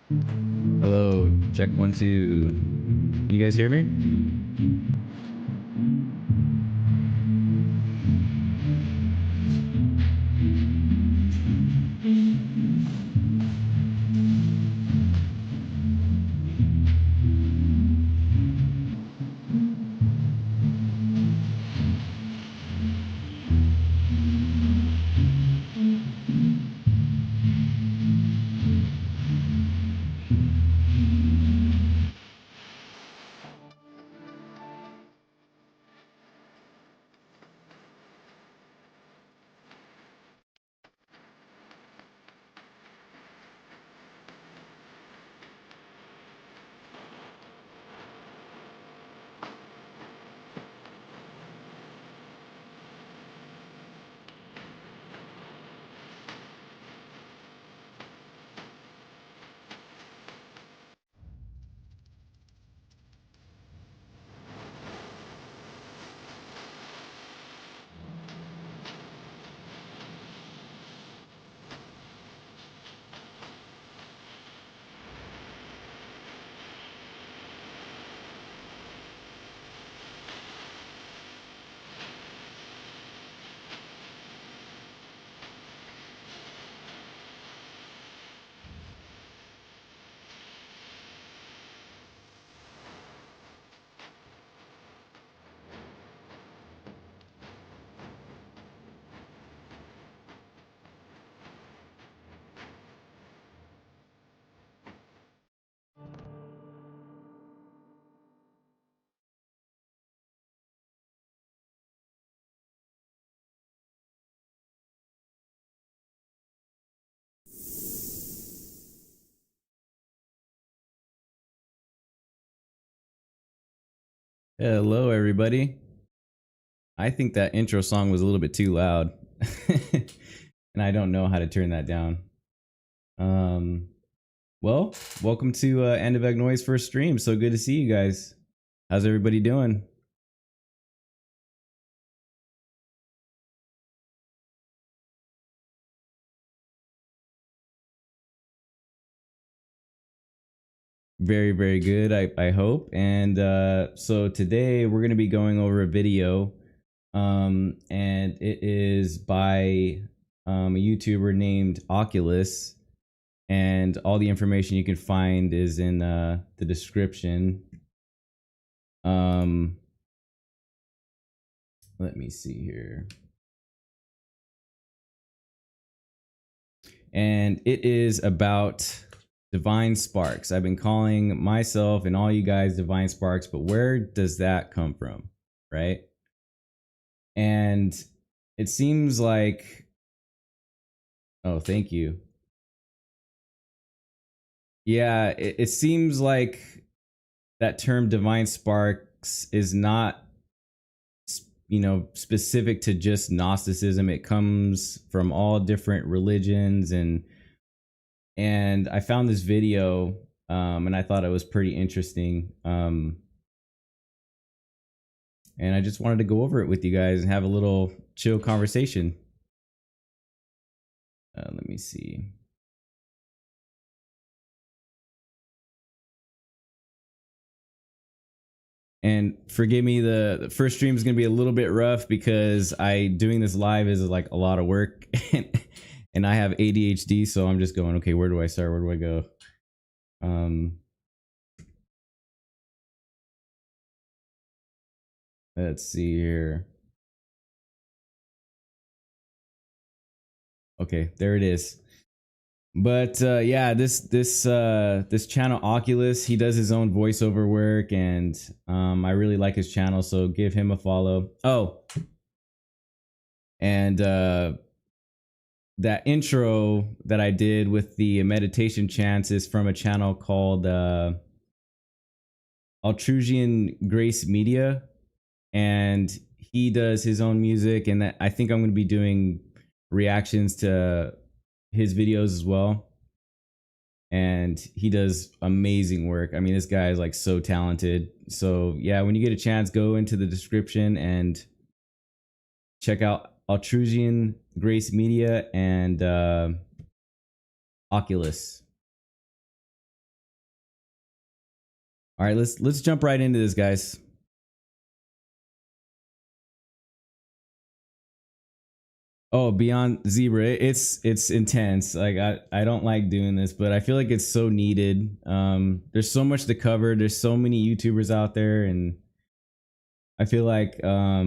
Hello, check 1 2. You guys hear me? Hello, everybody. I think that intro song was a little bit too loud, and I don't know how to turn that down. Um, well, welcome to End of Agnoia's first stream. So good to see you guys. How's everybody doing? Very, very good. I hope. And so today we're going to be going over a video, and it is by a YouTuber named Oculus, and all the information you can find is in the description. Um, let me see here. And it is about divine sparks. I've been calling myself and all you guys divine sparks, but where does that come from, right? And it seems like, oh, thank you. Yeah, it seems like that term divine sparks is not, specific to just Gnosticism. It comes from all different religions, and I found this video, and I thought it was pretty interesting, and I just wanted to go over it with you guys and have a little chill conversation. Let me see. And forgive me, the first stream is going to be a little bit rough because doing this live is like a lot of work, and I have ADHD, so I'm just going, okay, where do I start? Where do I go? Let's see here. Okay, there it is. But yeah, this channel Oculus, he does his own voiceover work, and I really like his channel, so give him a follow. Oh, and that intro that I did with the meditation chants is from a channel called Altrusian Grace Media, and he does his own music, and I think I'm going to be doing reactions to his videos as well. And he does amazing work. I mean, this guy is like so talented. So yeah, when you get a chance, go into the description and check out Altrusian Grace Media and Oculus. All right, let's jump right into this, guys. Oh, Beyond Zebra, it's intense. Like I don't like doing this, but I feel like it's so needed. There's so much to cover. There's so many YouTubers out there, and I feel like I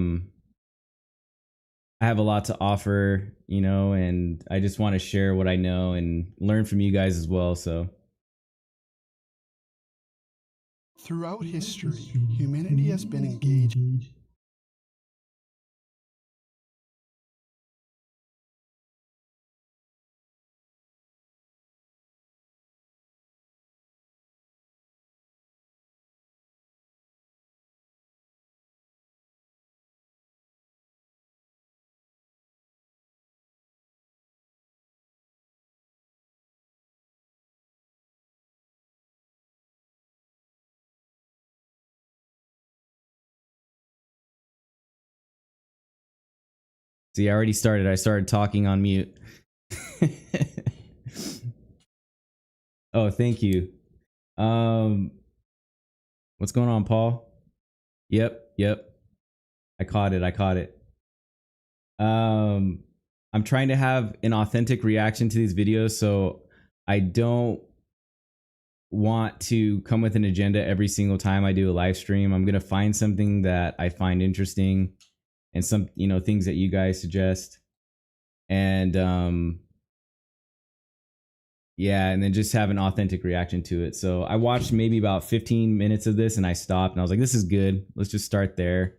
have a lot to offer, you know, and I just want to share what I know and learn from you guys as well. So throughout history, humanity has been engaged see, I already started. I started talking on mute. Oh, thank you. Um, what's going on, Paul? Yep. I caught it. I caught it. I'm trying to have an authentic reaction to these videos, so I don't want to come with an agenda every single time I do a live stream. I'm gonna find something that I find interesting and some, you know, things that you guys suggest. And yeah, and then just have an authentic reaction to it. So I watched maybe about 15 minutes of this and I stopped and I was like, this is good. Let's just start there.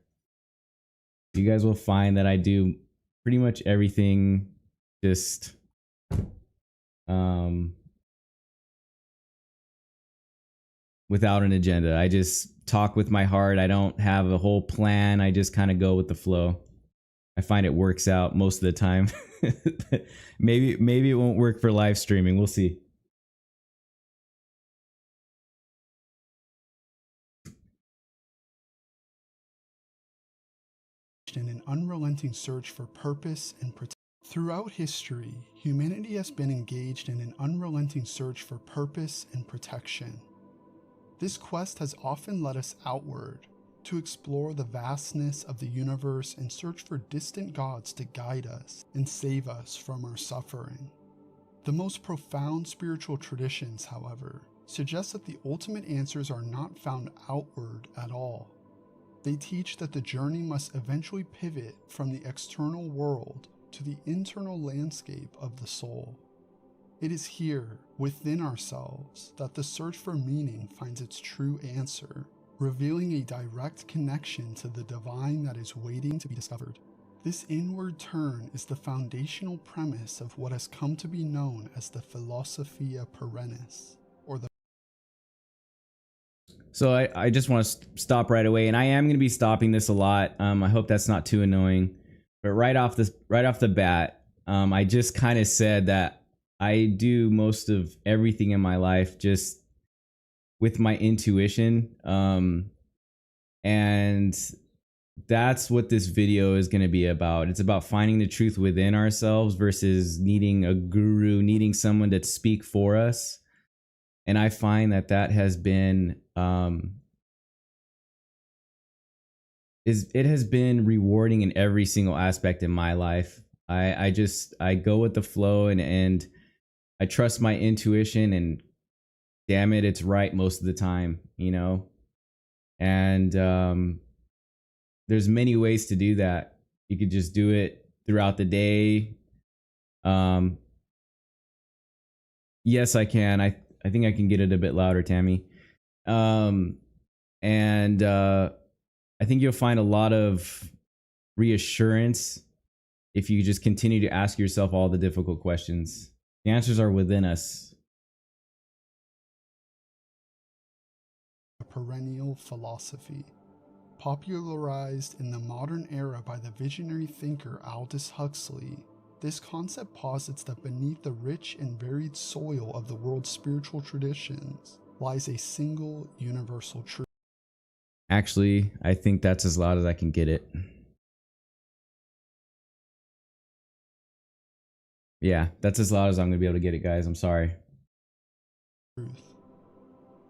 You guys will find that I do pretty much everything just without an agenda. I just talk with my heart. I don't have a whole plan. I just kind of go with the flow. I find it works out most of the time. maybe it won't work for live streaming. We'll see. in an unrelenting search for purpose and protection. Throughout history, humanity has been engaged in an unrelenting search for purpose and protection. This quest has often led us outward to explore the vastness of the universe and search for distant gods to guide us and save us from our suffering. The most profound spiritual traditions, however, suggest that the ultimate answers are not found outward at all. They teach that the journey must eventually pivot from the external world to the internal landscape of the soul. It is here, within ourselves, that the search for meaning finds its true answer, revealing a direct connection to the divine that is waiting to be discovered. This inward turn is the foundational premise of what has come to be known as the Philosophia Perennis, or the So I just want to stop right away, and I am going to be stopping this a lot. I hope that's not too annoying. But right off the bat, I just kind of said that I do most of everything in my life just with my intuition, and that's what this video is going to be about. It's about finding the truth within ourselves versus needing a guru, needing someone to speak for us. And I find that has been it has been rewarding in every single aspect in my life. I go with the flow, and I trust my intuition, and damn it, it's right most of the time, you know. And there's many ways to do that. You could just do it throughout the day. Yes, I can. I think I can get it a bit louder, Tammy. And I think you'll find a lot of reassurance if you just continue to ask yourself all the difficult questions. The answers are within us. perennial philosophy. Popularized in the modern era by the visionary thinker Aldous Huxley, this concept posits that beneath the rich and varied soil of the world's spiritual traditions lies a single universal truth. Actually, I think that's as loud as I can get it. Yeah, that's as loud as I'm going to be able to get it, guys. I'm sorry.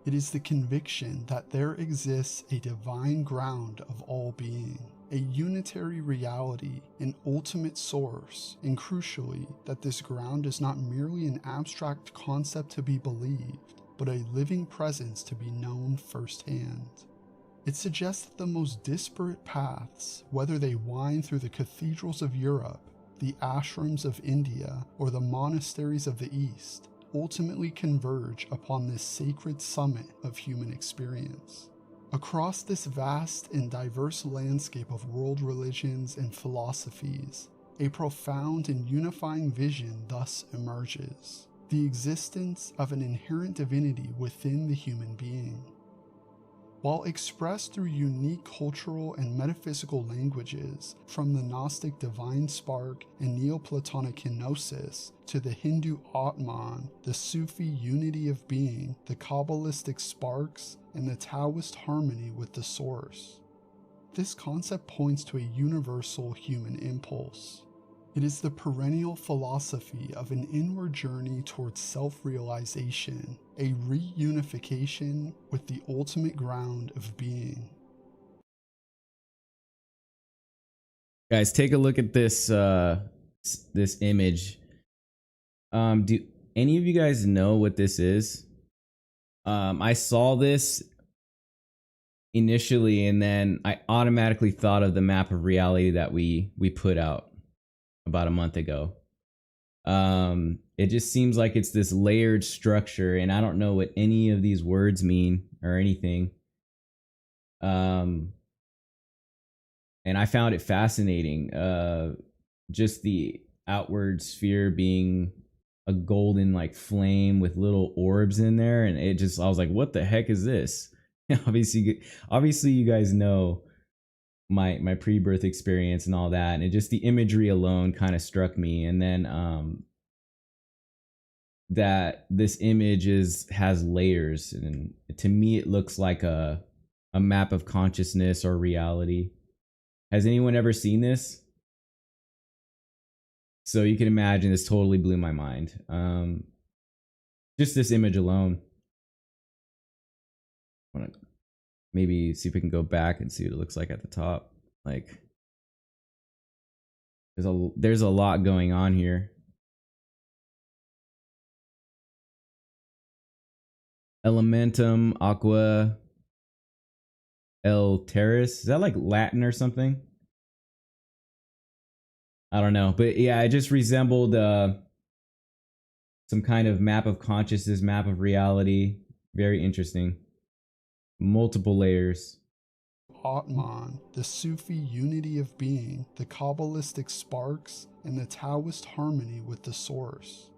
It It is the conviction that there exists a divine ground of all being, a unitary reality, an ultimate source, and crucially, that this ground is not merely an abstract concept to be believed, but a living presence to be known firsthand. It suggests that the most disparate paths, whether they wind through the cathedrals of Europe, the ashrams of India, or the monasteries of the East, ultimately converge upon this sacred summit of human experience. Across this vast and diverse landscape of world religions and philosophies, a profound and unifying vision thus emerges: the existence of an inherent divinity within the human being. While expressed through unique cultural and metaphysical languages, from the Gnostic divine spark and Neoplatonic Gnosis to the Hindu Atman, the Sufi unity of being, the Kabbalistic sparks, and the Taoist harmony with the source, this concept points to a universal human impulse. It is the perennial philosophy of an inward journey towards self-realization, a reunification with the ultimate ground of being. Guys, take a look at this this image. Do any of you guys know what this is? I saw this initially, and then I automatically thought of the map of reality that we put out about a month ago. It just seems like it's this layered structure, and I don't know what any of these words mean or anything. And I found it fascinating. Just the outward sphere being a golden like flame with little orbs in there, and I was like, what the heck is this? obviously you guys know my pre-birth experience and all that, and it just, the imagery alone kind of struck me. And then that this image has layers, and to me it looks like a map of consciousness or reality. Has anyone ever seen this? So you can imagine this totally blew my mind. Just this image alone. I want to maybe see if we can go back and see what it looks like at the top. Like, there's a lot going on here. Elementum aqua Alteris. Is that like Latin or something? I don't know, but yeah, it just resembled some kind of map of consciousness, map of reality. Very interesting. Multiple layers. Atman, the Sufi unity of being, the Kabbalistic sparks, and the Taoist harmony with the source.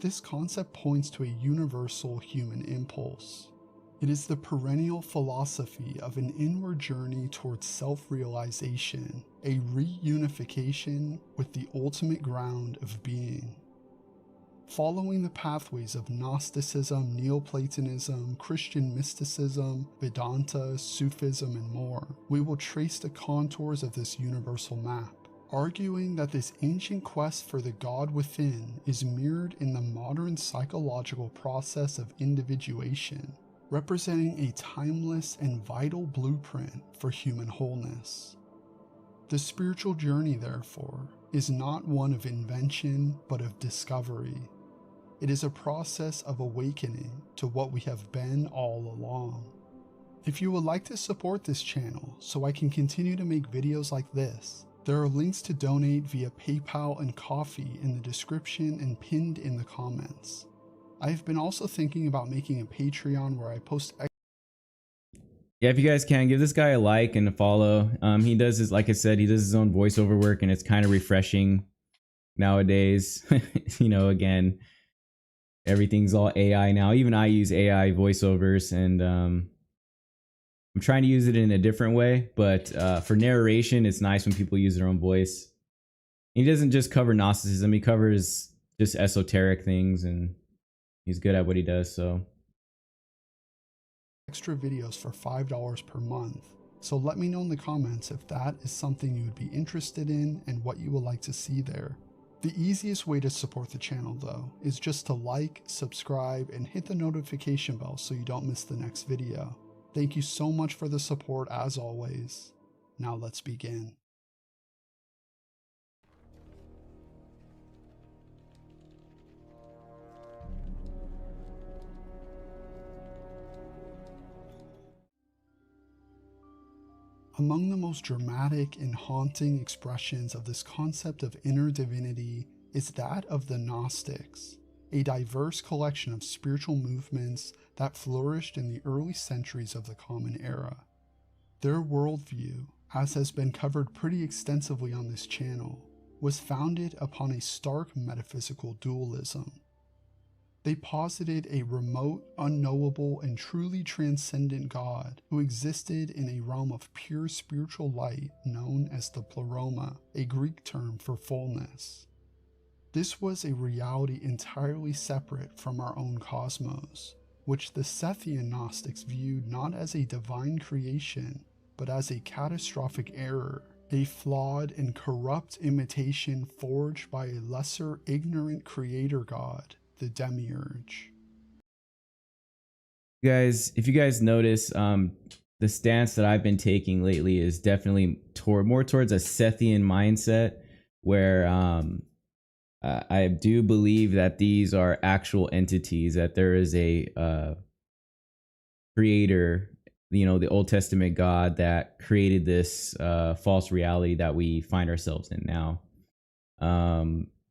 This concept points to a universal human impulse. It is the perennial philosophy of an inward journey towards self-realization, a reunification with the ultimate ground of being. Following the pathways of Gnosticism, Neoplatonism, Christian mysticism, Vedanta, Sufism, and more, we will trace the contours of this universal map, arguing that this ancient quest for the God within is mirrored in the modern psychological process of individuation, representing a timeless and vital blueprint for human wholeness. The spiritual journey, therefore, is not one of invention, but of discovery. It is a process of awakening to what we have been all along. If you would like to support this channel so I can continue to make videos like this, there are links to donate via PayPal and Ko-fi in the description and pinned in the comments. I have been also thinking about making a Patreon where I post. Yeah, if you guys can, give this guy a like and a follow. He does his, like I said, he does his own voiceover work, and it's kind of refreshing nowadays. You know, again, everything's all AI now. Even I use AI voiceovers, and I'm trying to use it in a different way. But for narration, it's nice when people use their own voice. He doesn't just cover Gnosticism; he covers just esoteric things, and he's good at what he does. So. Extra videos for $5 per month, so let me know in the comments if that is something you would be interested in and what you would like to see there. The easiest way to support the channel, though, is just to like, subscribe, and hit the notification bell so you don't miss the next video. Thank you so much for the support as always. Now let's begin. Among the most dramatic and haunting expressions of this concept of inner divinity is that of the Gnostics, a diverse collection of spiritual movements that flourished in the early centuries of the Common Era. Their worldview, as has been covered pretty extensively on this channel, was founded upon a stark metaphysical dualism. They posited a remote, unknowable, and truly transcendent God who existed in a realm of pure spiritual light known as the pleroma, a Greek term for fullness. This was a reality entirely separate from our own cosmos, which the Sethian Gnostics viewed not as a divine creation, but as a catastrophic error, a flawed and corrupt imitation forged by a lesser ignorant creator god, the demiurge. Guys, if you guys notice, the stance that I've been taking lately is definitely more towards a Sethian mindset, where I do believe that these are actual entities, that there is a creator, the Old Testament God that created this false reality that we find ourselves in now.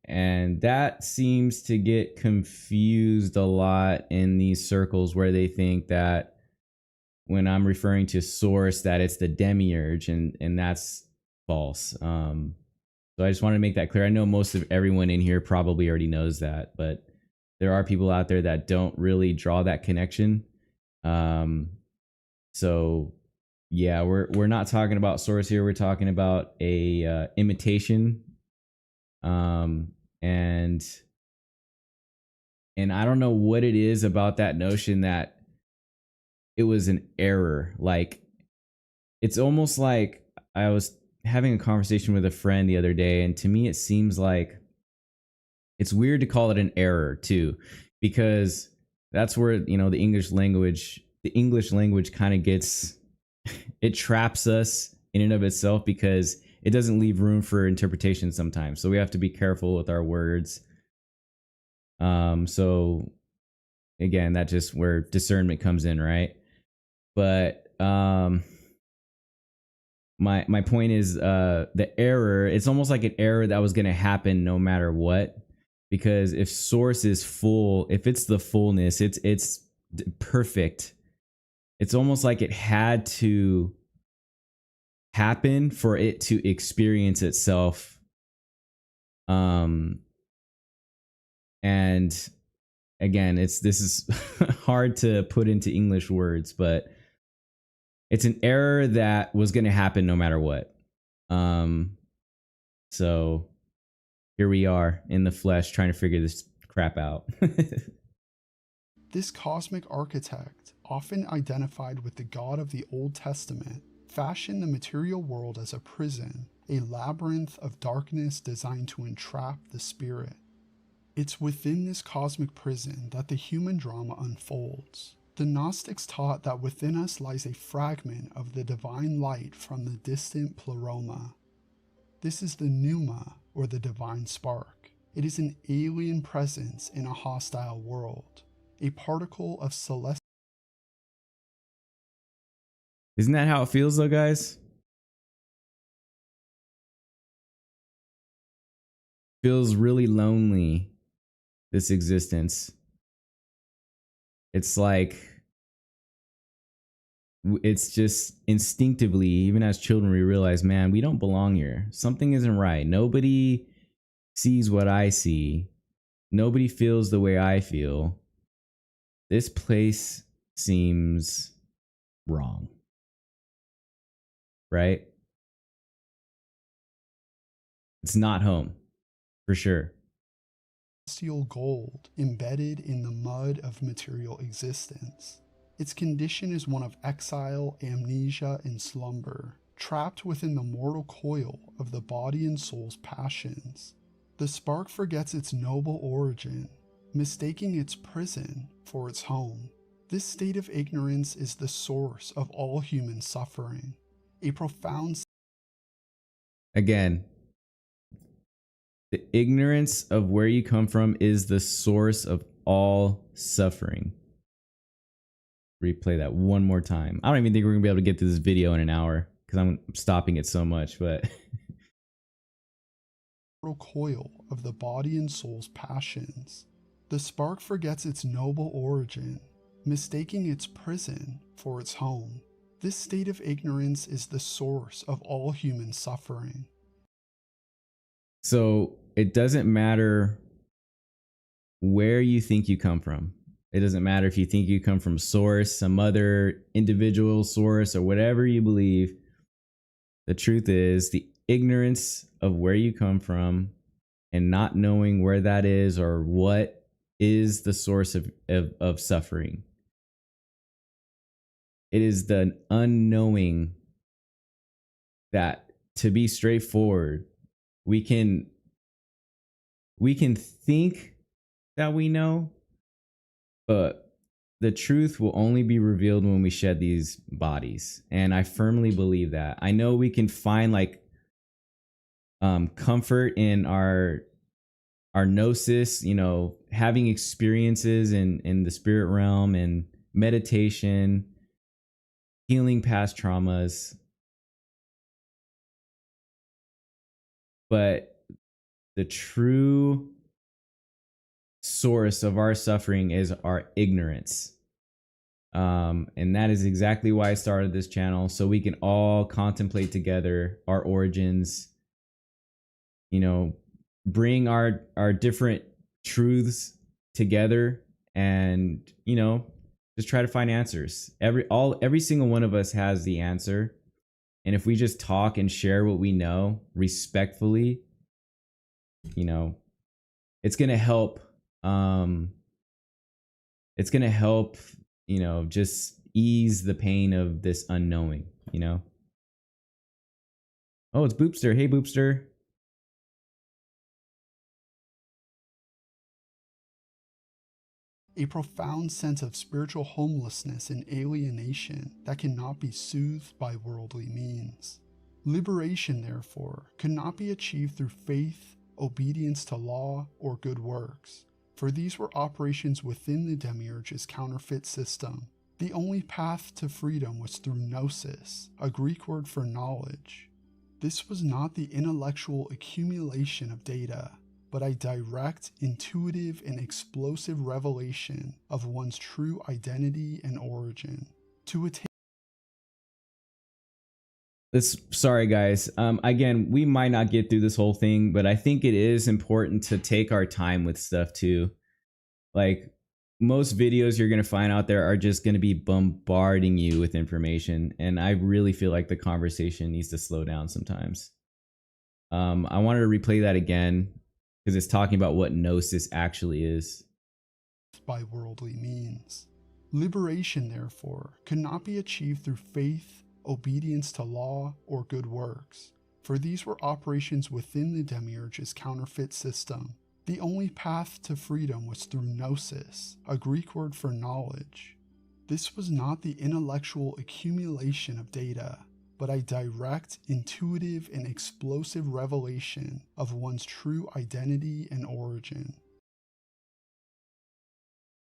And that seems to get confused a lot in these circles, where they think that when I'm referring to source, that it's the demiurge, and that's false. So I just wanted to make that clear. I know most of everyone in here probably already knows that, but there are people out there that don't really draw that connection. So yeah, we're not talking about source here. We're talking about a imitation. And I don't know what it is about that notion that it was an error. Like, it's almost like I was having a conversation with a friend the other day, and to me it seems like it's weird to call it an error too, because that's where, the English language kind of gets, it traps us in and of itself, because it doesn't leave room for interpretation sometimes. So we have to be careful with our words. So again, that's just where discernment comes in, right? But my point is, the error, it's almost like an error that was going to happen no matter what, because if source is full, if it's the fullness, it's perfect. It's almost like it had to happen for it to experience itself. And again, this is hard to put into English words, but it's an error that was going to happen no matter what. So here we are in the flesh trying to figure this crap out. This cosmic architect, often identified with the God of the Old Testament, fashioned the material world as a prison, a labyrinth of darkness designed to entrap the spirit. It's within this cosmic prison that the human drama unfolds. The Gnostics taught that within us lies a fragment of the divine light from the distant pleroma. This is the pneuma, or the divine spark. It is an alien presence in a hostile world, a particle of celestial. Isn't that how it feels though, guys? Feels really lonely, this existence. It's like, it's just instinctively, even as children, we realize, man, we don't belong here. Something isn't right. Nobody sees what I see. Nobody feels the way I feel. This place seems wrong. Right? It's not home, for sure. Celestial gold embedded in the mud of material existence. Its condition is one of exile, amnesia, and slumber, trapped within the mortal coil of the body and soul's passions. The spark forgets its noble origin, mistaking its prison for its home. This state of ignorance is the source of all human suffering. A profound... Again, the ignorance of where you come from is the source of all suffering. Replay that one more time. I don't even think we're gonna be able to get through this video in an hour because I'm stopping it so much, but coil of the body and soul's passions. The spark forgets its noble origin, mistaking its prison for its home. This state of ignorance is the source of all human suffering. So it doesn't matter where you think you come from. It doesn't matter if you think you come from source, some other individual source, or whatever you believe. The truth is, the ignorance of where you come from and not knowing where that is or what is the source of suffering. It is the unknowing that, to be straightforward, we can think that we know, but the truth will only be revealed when we shed these bodies. And I firmly believe that. I know we can find comfort in our gnosis, having experiences in the spirit realm and meditation, healing past traumas. But the true source of our suffering is our ignorance. And that is exactly why I started this channel, so we can all contemplate together our origins, bring our different truths together and, just try to find answers. Every single one of us has the answer. And if we just talk and share what we know respectfully, it's going to help. It's going to help, just ease the pain of this unknowing, Oh, it's Boopster. Hey, Boopster. A profound sense of spiritual homelessness and alienation that cannot be soothed by worldly means. Liberation, therefore, could not be achieved through faith, obedience to law, or good works, for these were operations within the Demiurge's counterfeit system. The only path to freedom was through gnosis, a Greek word for knowledge. This was not the intellectual accumulation of data, but a direct, intuitive, and explosive revelation of one's true identity and origin. To attain... Sorry, guys. Again, we might not get through this whole thing, but I think it is important to take our time with stuff too. Like, most videos you're going to find out there are just going to be bombarding you with information. And I really feel like the conversation needs to slow down sometimes. I wanted to replay that again because it's talking about what gnosis actually is. By worldly means. Liberation, therefore, could not be achieved through faith, obedience to law, or good works, for these were operations within the Demiurge's counterfeit system. The only path to freedom was through gnosis, a Greek word for knowledge. This was not the intellectual accumulation of data, but a direct, intuitive, and explosive revelation of one's true identity and origin.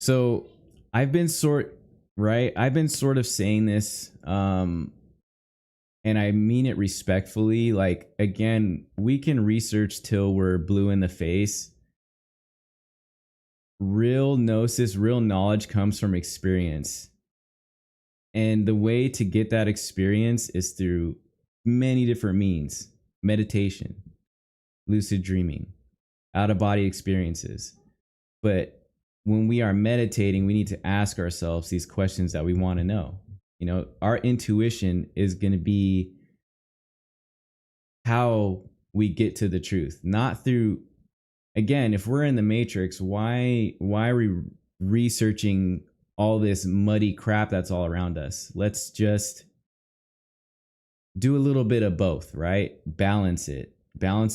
So I've been sort of saying this, and I mean it respectfully. Like, again, we can research till we're blue in the face. Real gnosis, real knowledge comes from experience. And the way to get that experience is through many different means: meditation, lucid dreaming, out-of-body experiences. But when we are meditating, we need to ask ourselves these questions that we want to know. Our intuition is going to be how we get to the truth, not through, again, if we're in the matrix, why are we researching all this muddy crap that's all around us? Let's just do a little bit of both, right? Balance it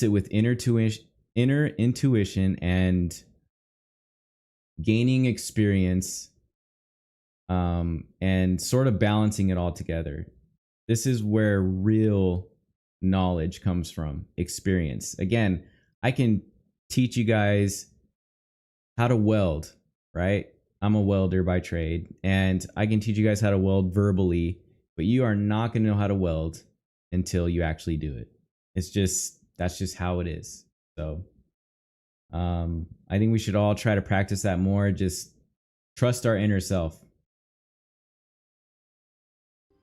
with inner intuition and gaining experience, and sort of balancing it all together. This is where real knowledge comes from, experience. Again, I can teach you guys how to weld, right? I'm a welder by trade, and I can teach you guys how to weld verbally, but you are not going to know how to weld until you actually do it. That's just how it is. So I think we should all try to practice that more. Just trust our inner self.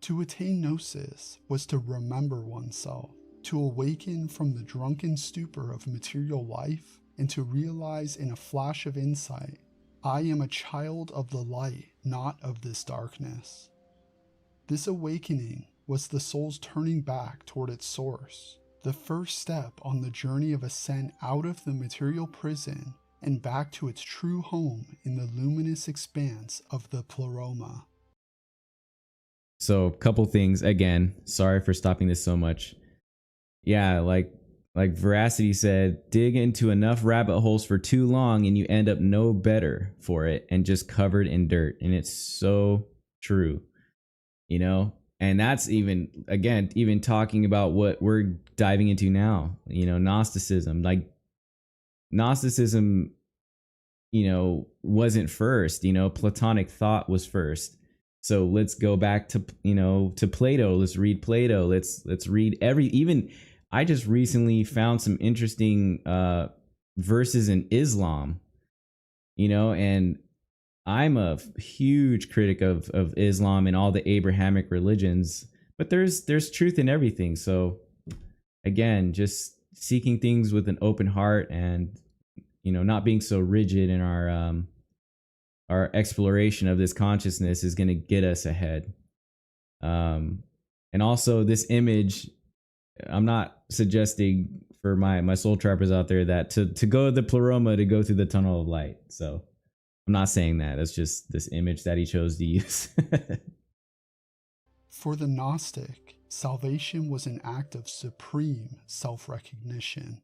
To attain gnosis was to remember oneself, to awaken from the drunken stupor of material life, and to realize in a flash of insight, I am a child of the light, not of this darkness. This awakening was the soul's turning back toward its source, the first step on the journey of ascent out of the material prison and back to its true home in the luminous expanse of the pleroma. So a couple things. Again, sorry for stopping this so much. Yeah, like Veracity said, dig into enough rabbit holes for too long and you end up no better for it and just covered in dirt. And it's so true, you know? And that's even talking about what we're diving into now, you know, Gnosticism. Like Gnosticism, you know, wasn't first, you know, Platonic thought was first. So let's go back to, you know, to Plato. Let's read Plato. Let's read even I just recently found some interesting verses in Islam, you know, and I'm a huge critic of Islam and all the Abrahamic religions, but there's truth in everything. So again, just seeking things with an open heart and, you know, not being so rigid in our exploration of this consciousness is going to get us ahead. And also this image, I'm not suggesting for my soul trappers out there that to go to the pleroma to go through the tunnel of light. So I'm not saying that. That's just this image that he chose to use. For the Gnostic, salvation was an act of supreme self-recognition.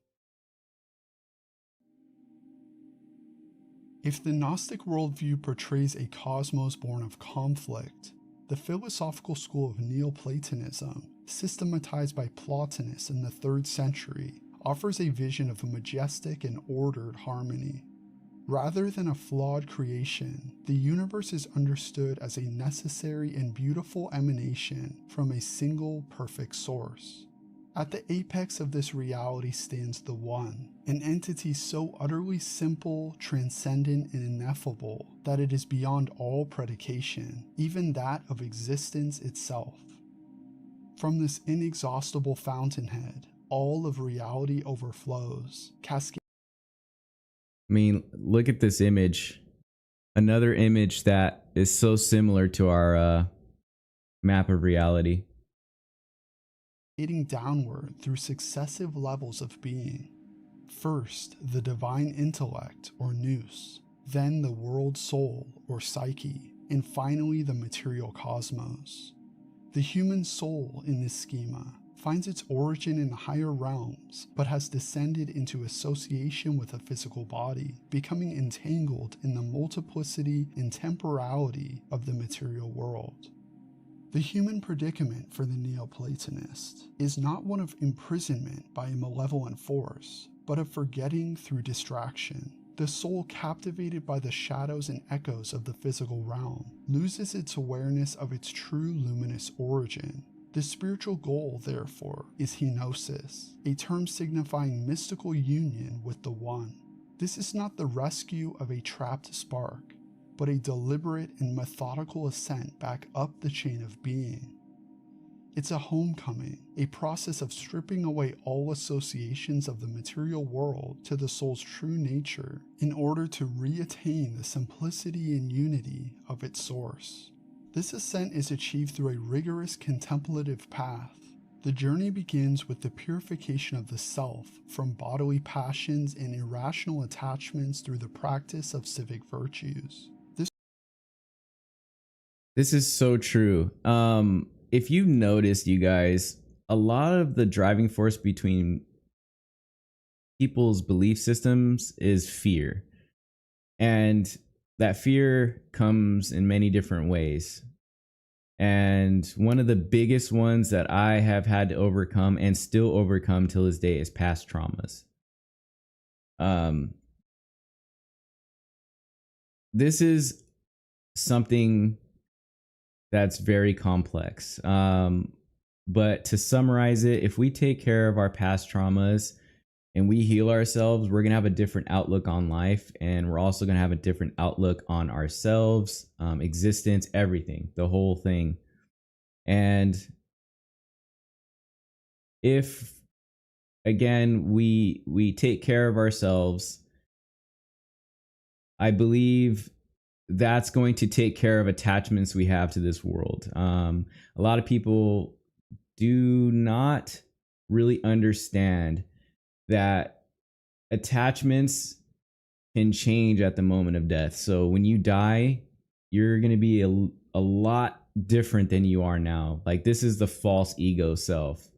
If the Gnostic worldview portrays a cosmos born of conflict, the philosophical school of Neoplatonism, systematized by Plotinus in the 3rd century, offers a vision of a majestic and ordered harmony. Rather than a flawed creation, the universe is understood as a necessary and beautiful emanation from a single perfect source. At the apex of this reality stands the One, an entity so utterly simple, transcendent, and ineffable that it is beyond all predication, even that of existence itself. From this inexhaustible fountainhead, all of reality overflows, cascading. I mean, look at this image. Another image that is so similar to our map of reality. Downward through successive levels of being. First, the divine intellect, or nous, then the world soul, or psyche, and finally the material cosmos. The human soul in this schema finds its origin in the higher realms, but has descended into association with a physical body, becoming entangled in the multiplicity and temporality of the material world. The human predicament for the Neoplatonist is not one of imprisonment by a malevolent force, but of forgetting through distraction. The soul, captivated by the shadows and echoes of the physical realm, loses its awareness of its true luminous origin. The spiritual goal, therefore, is henosis, a term signifying mystical union with the One. This is not the rescue of a trapped spark, but a deliberate and methodical ascent back up the chain of being. It's a homecoming, a process of stripping away all associations of the material world to the soul's true nature in order to reattain the simplicity and unity of its source. This ascent is achieved through a rigorous contemplative path. The journey begins with the purification of the self from bodily passions and irrational attachments through the practice of civic virtues. This is so true. If you noticed, you guys, a lot of the driving force between people's belief systems is fear. And that fear comes in many different ways. And one of the biggest ones that I have had to overcome and still overcome till this day is past traumas. This is something that's very complex. But to summarize it, if we take care of our past traumas and we heal ourselves, we're going to have a different outlook on life. And we're also going to have a different outlook on ourselves, existence, everything, the whole thing. And if, again, we take care of ourselves, I believe that's going to take care of attachments we have to this world. A lot of people do not really understand that attachments can change at the moment of death. So when you die, you're going to be a lot different than you are now. Like, this is the false ego self.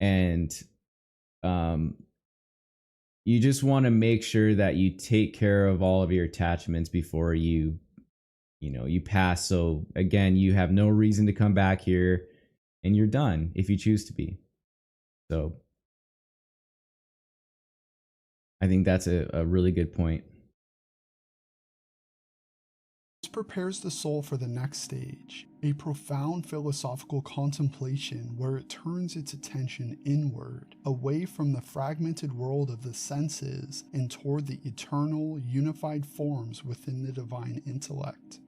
And you just want to make sure that you take care of all of your attachments before you pass. So again, you have no reason to come back here, and you're done if you choose to be. So I think that's a really good point. This prepares the soul for the next stage, a profound philosophical contemplation where it turns its attention inward, away from the fragmented world of the senses and toward the eternal, unified forms within the divine intellect.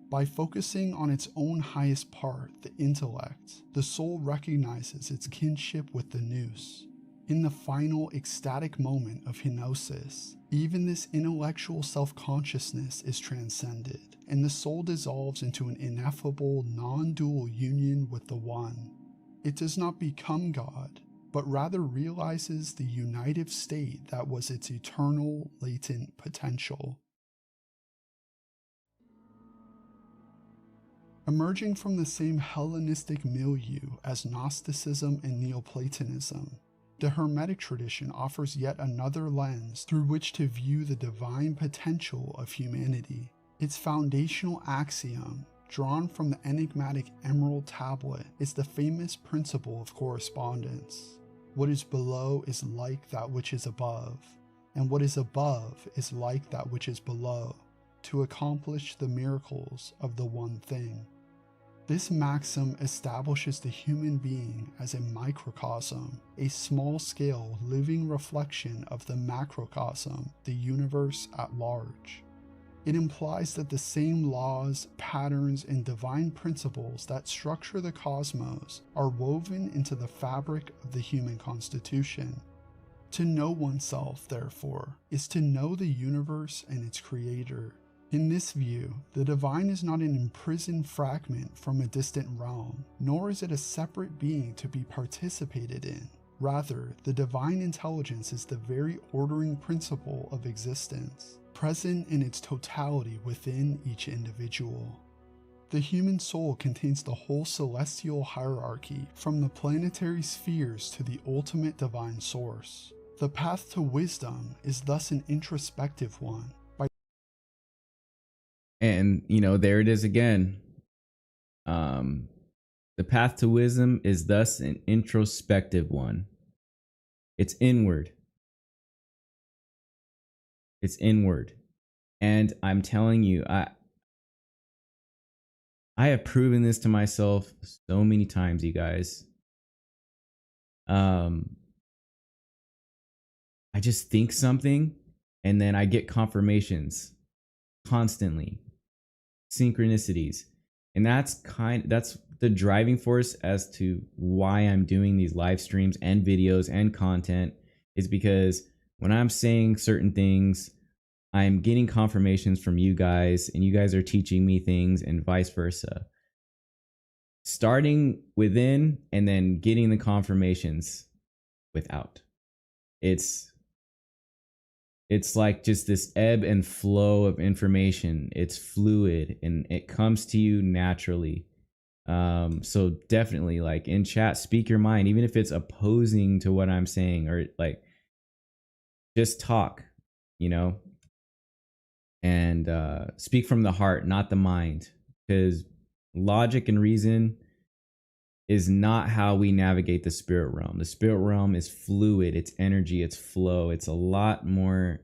By focusing on its own highest part, the intellect, the soul recognizes its kinship with the nous. In the final ecstatic moment of kenosis, even this intellectual self-consciousness is transcended, and the soul dissolves into an ineffable, non-dual union with the One. It does not become God, but rather realizes the unitive state that was its eternal, latent potential. Emerging from the same Hellenistic milieu as Gnosticism and Neoplatonism, the Hermetic tradition offers yet another lens through which to view the divine potential of humanity. Its foundational axiom, drawn from the enigmatic Emerald Tablet, is the famous principle of correspondence. What is below is like that which is above, and what is above is like that which is below, to accomplish the miracles of the one thing. This maxim establishes the human being as a microcosm, a small-scale living reflection of the macrocosm, the universe at large. It implies that the same laws, patterns, and divine principles that structure the cosmos are woven into the fabric of the human constitution. To know oneself, therefore, is to know the universe and its creator. In this view, the divine is not an imprisoned fragment from a distant realm, nor is it a separate being to be participated in. Rather, the divine intelligence is the very ordering principle of existence, present in its totality within each individual. The human soul contains the whole celestial hierarchy, from the planetary spheres to the ultimate divine source. The path to wisdom is thus an introspective one. And, there it is again. The path to wisdom is thus an introspective one. It's inward. It's inward. And I'm telling you, I have proven this to myself so many times, you guys. I just think something, and then I get confirmations constantly. Synchronicities. And that's the driving force as to why I'm doing these live streams and videos and content, is because when I'm saying certain things, I'm getting confirmations from you guys, and you guys are teaching me things, and vice versa. Starting within and then getting the confirmations without. It's like just this ebb and flow of information. It's fluid and it comes to you naturally. So definitely, like, in chat, speak your mind, even if it's opposing to what I'm saying, or like, just talk, you know, and speak from the heart, not the mind, because logic and reason is not how we navigate the spirit realm. The spirit realm is fluid, it's energy, it's flow, it's a lot more,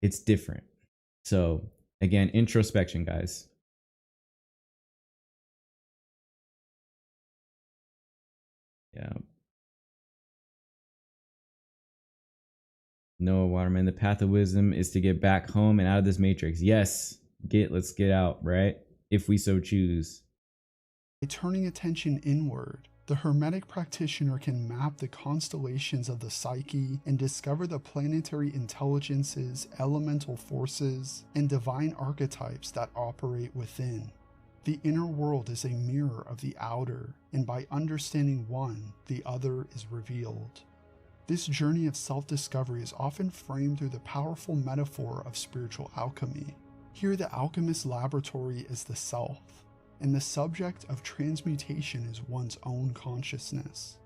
it's different. So again, introspection, guys. Yeah. Noah Waterman, the path of wisdom is to get back home and out of this matrix. Yes, let's get out, right? If we so choose. By turning attention inward, the Hermetic practitioner can map the constellations of the psyche and discover the planetary intelligences, elemental forces, and divine archetypes that operate within. The inner world is a mirror of the outer, and by understanding one, the other is revealed. This journey of self-discovery is often framed through the powerful metaphor of spiritual alchemy. Here, the alchemist's laboratory is the self, and the subject of transmutation is one's own consciousness.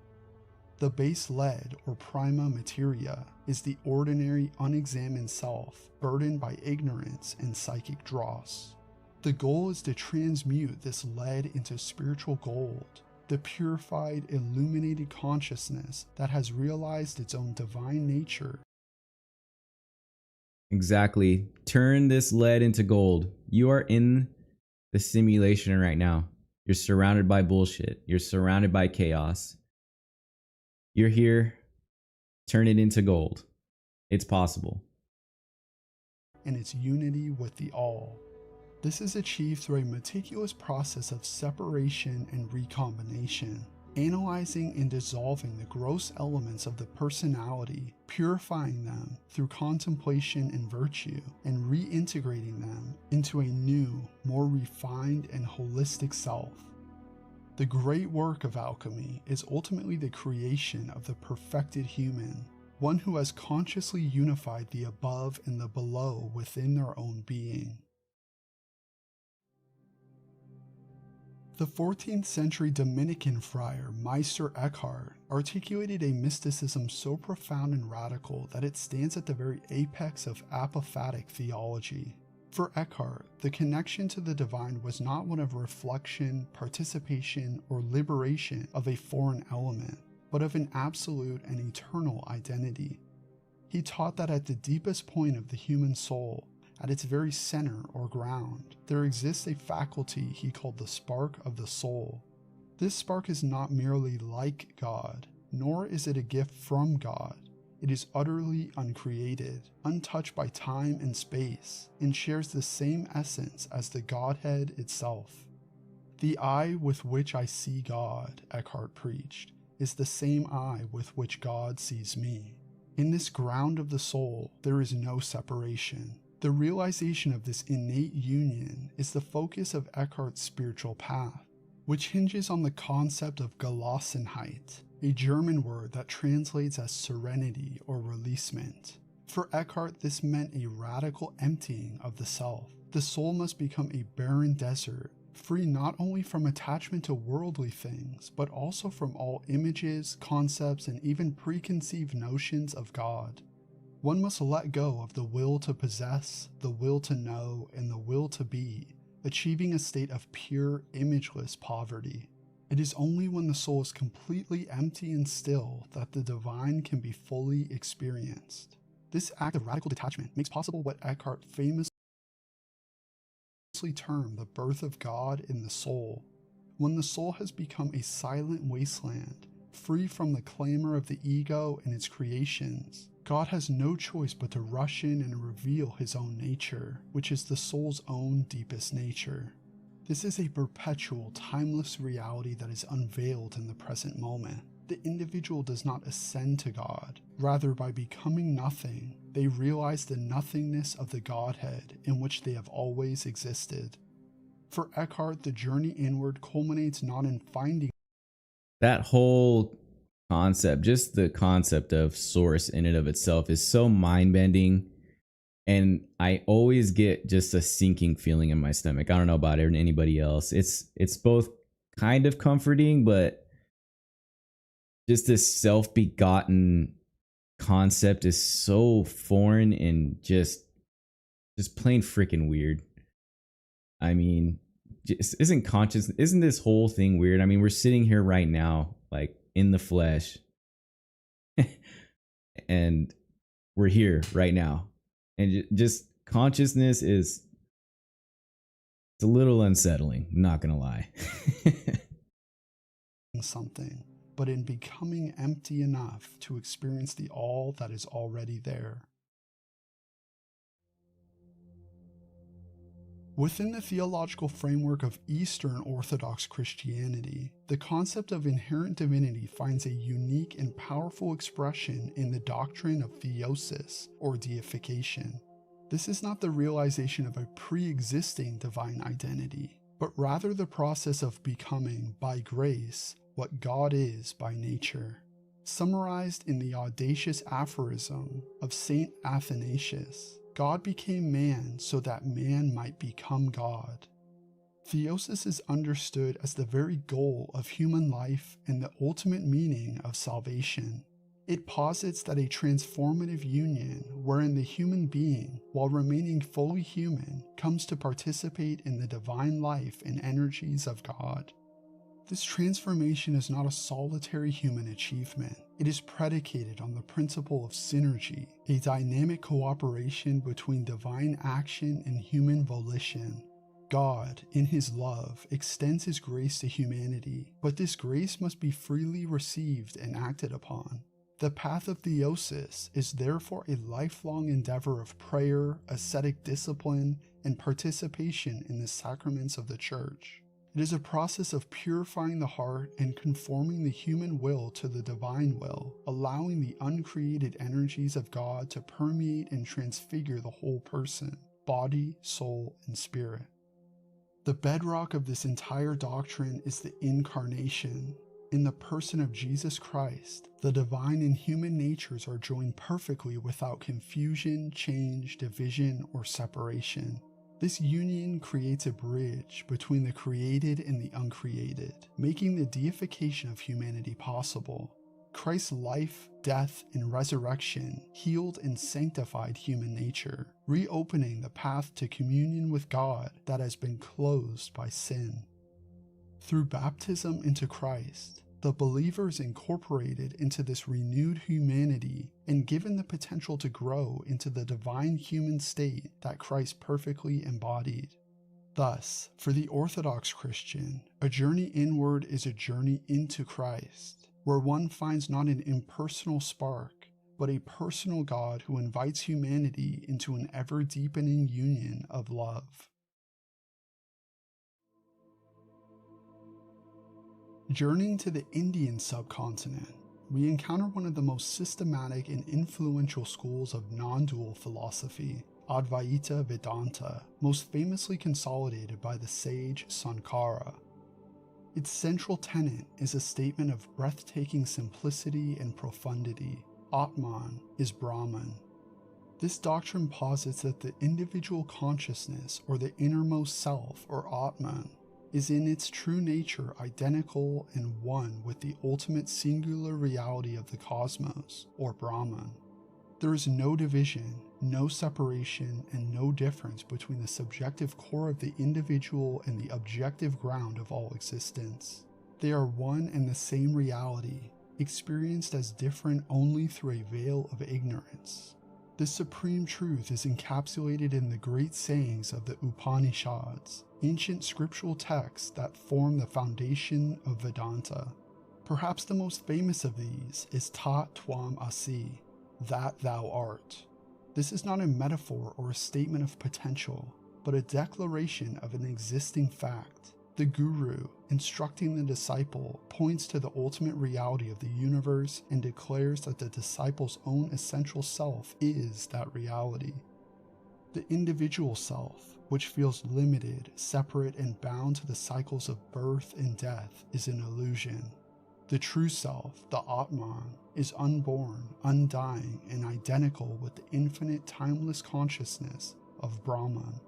The base lead, or prima materia, is the ordinary, unexamined self, burdened by ignorance and psychic dross. The goal is to transmute this lead into spiritual gold, the purified, illuminated consciousness that has realized its own divine nature. Exactly. Turn this lead into gold. You are in the simulation right now. You're surrounded by bullshit. You're surrounded by chaos. You're here. Turn it into gold. It's possible. And its unity with the all. This is achieved through a meticulous process of separation and recombination, analyzing and dissolving the gross elements of the personality, purifying them through contemplation and virtue, and reintegrating them into a new, more refined and holistic self. The great work of alchemy is ultimately the creation of the perfected human, one who has consciously unified the above and the below within their own being. The 14th century Dominican friar Meister Eckhart articulated a mysticism so profound and radical that it stands at the very apex of apophatic theology. For Eckhart, the connection to the divine was not one of reflection, participation, or liberation of a foreign element, but of an absolute and eternal identity. He taught that at the deepest point of the human soul, at its very center or ground, there exists a faculty he called the spark of the soul. This spark is not merely like God, nor is it a gift from God. It is utterly uncreated, untouched by time and space, and shares the same essence as the Godhead itself. The eye with which I see God, Eckhart preached, is the same eye with which God sees me. In this ground of the soul, there is no separation. The realization of this innate union is the focus of Eckhart's spiritual path, which hinges on the concept of Gelassenheit, a German word that translates as serenity or releasement. For Eckhart, this meant a radical emptying of the self. The soul must become a barren desert, free not only from attachment to worldly things, but also from all images, concepts, and even preconceived notions of God. One must let go of the will to possess, the will to know, and the will to be, achieving a state of pure, imageless poverty. It is only when the soul is completely empty and still that the divine can be fully experienced. This act of radical detachment makes possible what Eckhart famously termed the birth of God in the soul. When the soul has become a silent wasteland, free from the clamor of the ego and its creations, God has no choice but to rush in and reveal his own nature, which is the soul's own deepest nature. This is a perpetual, timeless reality that is unveiled in the present moment. The individual does not ascend to God. Rather, by becoming nothing, they realize the nothingness of the Godhead in which they have always existed. For Eckhart, the journey inward culminates not in finding that whole concept, just the concept of source in and of itself, is so mind-bending, and I always get just a sinking feeling in my stomach. I don't know about anybody else. It's both kind of comforting, but just this self-begotten concept is so foreign and just plain freaking weird. I mean, isn't this whole thing weird? I mean, we're sitting here right now, like in the flesh, and we're here right now, and just consciousness is, it's a little unsettling, I'm not gonna lie. Something, but in becoming empty enough to experience the all that is already there. Within the theological framework of Eastern Orthodox Christianity, the concept of inherent divinity finds a unique and powerful expression in the doctrine of Theosis, or deification. This is not the realization of a pre-existing divine identity, but rather the process of becoming, by grace, what God is by nature. Summarized in the audacious aphorism of Saint Athanasius, God became man so that man might become God. Theosis is understood as the very goal of human life and the ultimate meaning of salvation. It posits that a transformative union wherein the human being, while remaining fully human, comes to participate in the divine life and energies of God. This transformation is not a solitary human achievement. It is predicated on the principle of synergy, a dynamic cooperation between divine action and human volition. God, in his love, extends his grace to humanity, but this grace must be freely received and acted upon. The path of theosis is therefore a lifelong endeavor of prayer, ascetic discipline, and participation in the sacraments of the Church. It is a process of purifying the heart and conforming the human will to the divine will, allowing the uncreated energies of God to permeate and transfigure the whole person, body, soul, and spirit. The bedrock of this entire doctrine is the incarnation. In the person of Jesus Christ, the divine and human natures are joined perfectly without confusion, change, division, or separation. This union creates a bridge between the created and the uncreated, making the deification of humanity possible. Christ's life, death, and resurrection healed and sanctified human nature, reopening the path to communion with God that has been closed by sin. Through baptism into Christ, the believer is incorporated into this renewed humanity and given the potential to grow into the divine human state that Christ perfectly embodied. Thus, for the Orthodox Christian, a journey inward is a journey into Christ, where one finds not an impersonal spark, but a personal God who invites humanity into an ever-deepening union of love. Journeying to the Indian subcontinent, we encounter one of the most systematic and influential schools of non-dual philosophy, Advaita Vedanta, most famously consolidated by the sage Sankara. Its central tenet is a statement of breathtaking simplicity and profundity. Atman is Brahman. This doctrine posits that the individual consciousness, or the innermost self, or Atman, is in its true nature identical and one with the ultimate singular reality of the cosmos, or Brahman. There is no division, no separation, and no difference between the subjective core of the individual and the objective ground of all existence. They are one and the same reality, experienced as different only through a veil of ignorance. This supreme truth is encapsulated in the great sayings of the Upanishads, ancient scriptural texts that form the foundation of Vedanta. Perhaps the most famous of these is Tat Tvam Asi, that thou art. This is not a metaphor or a statement of potential, but a declaration of an existing fact. The guru, instructing the disciple, points to the ultimate reality of the universe and declares that the disciple's own essential self is that reality. The individual self, which feels limited, separate, and bound to the cycles of birth and death, is an illusion. The true self, the Atman, is unborn, undying, and identical with the infinite timeless consciousness of Brahman.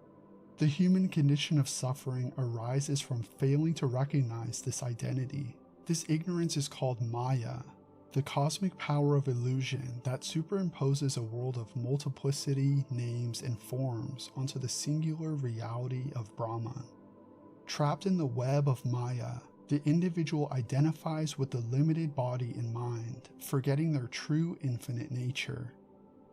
The human condition of suffering arises from failing to recognize this identity. This ignorance is called Maya. the cosmic power of illusion that superimposes a world of multiplicity, names, and forms onto the singular reality of Brahman. Trapped in the web of Maya, the individual identifies with the limited body and mind, forgetting their true infinite nature.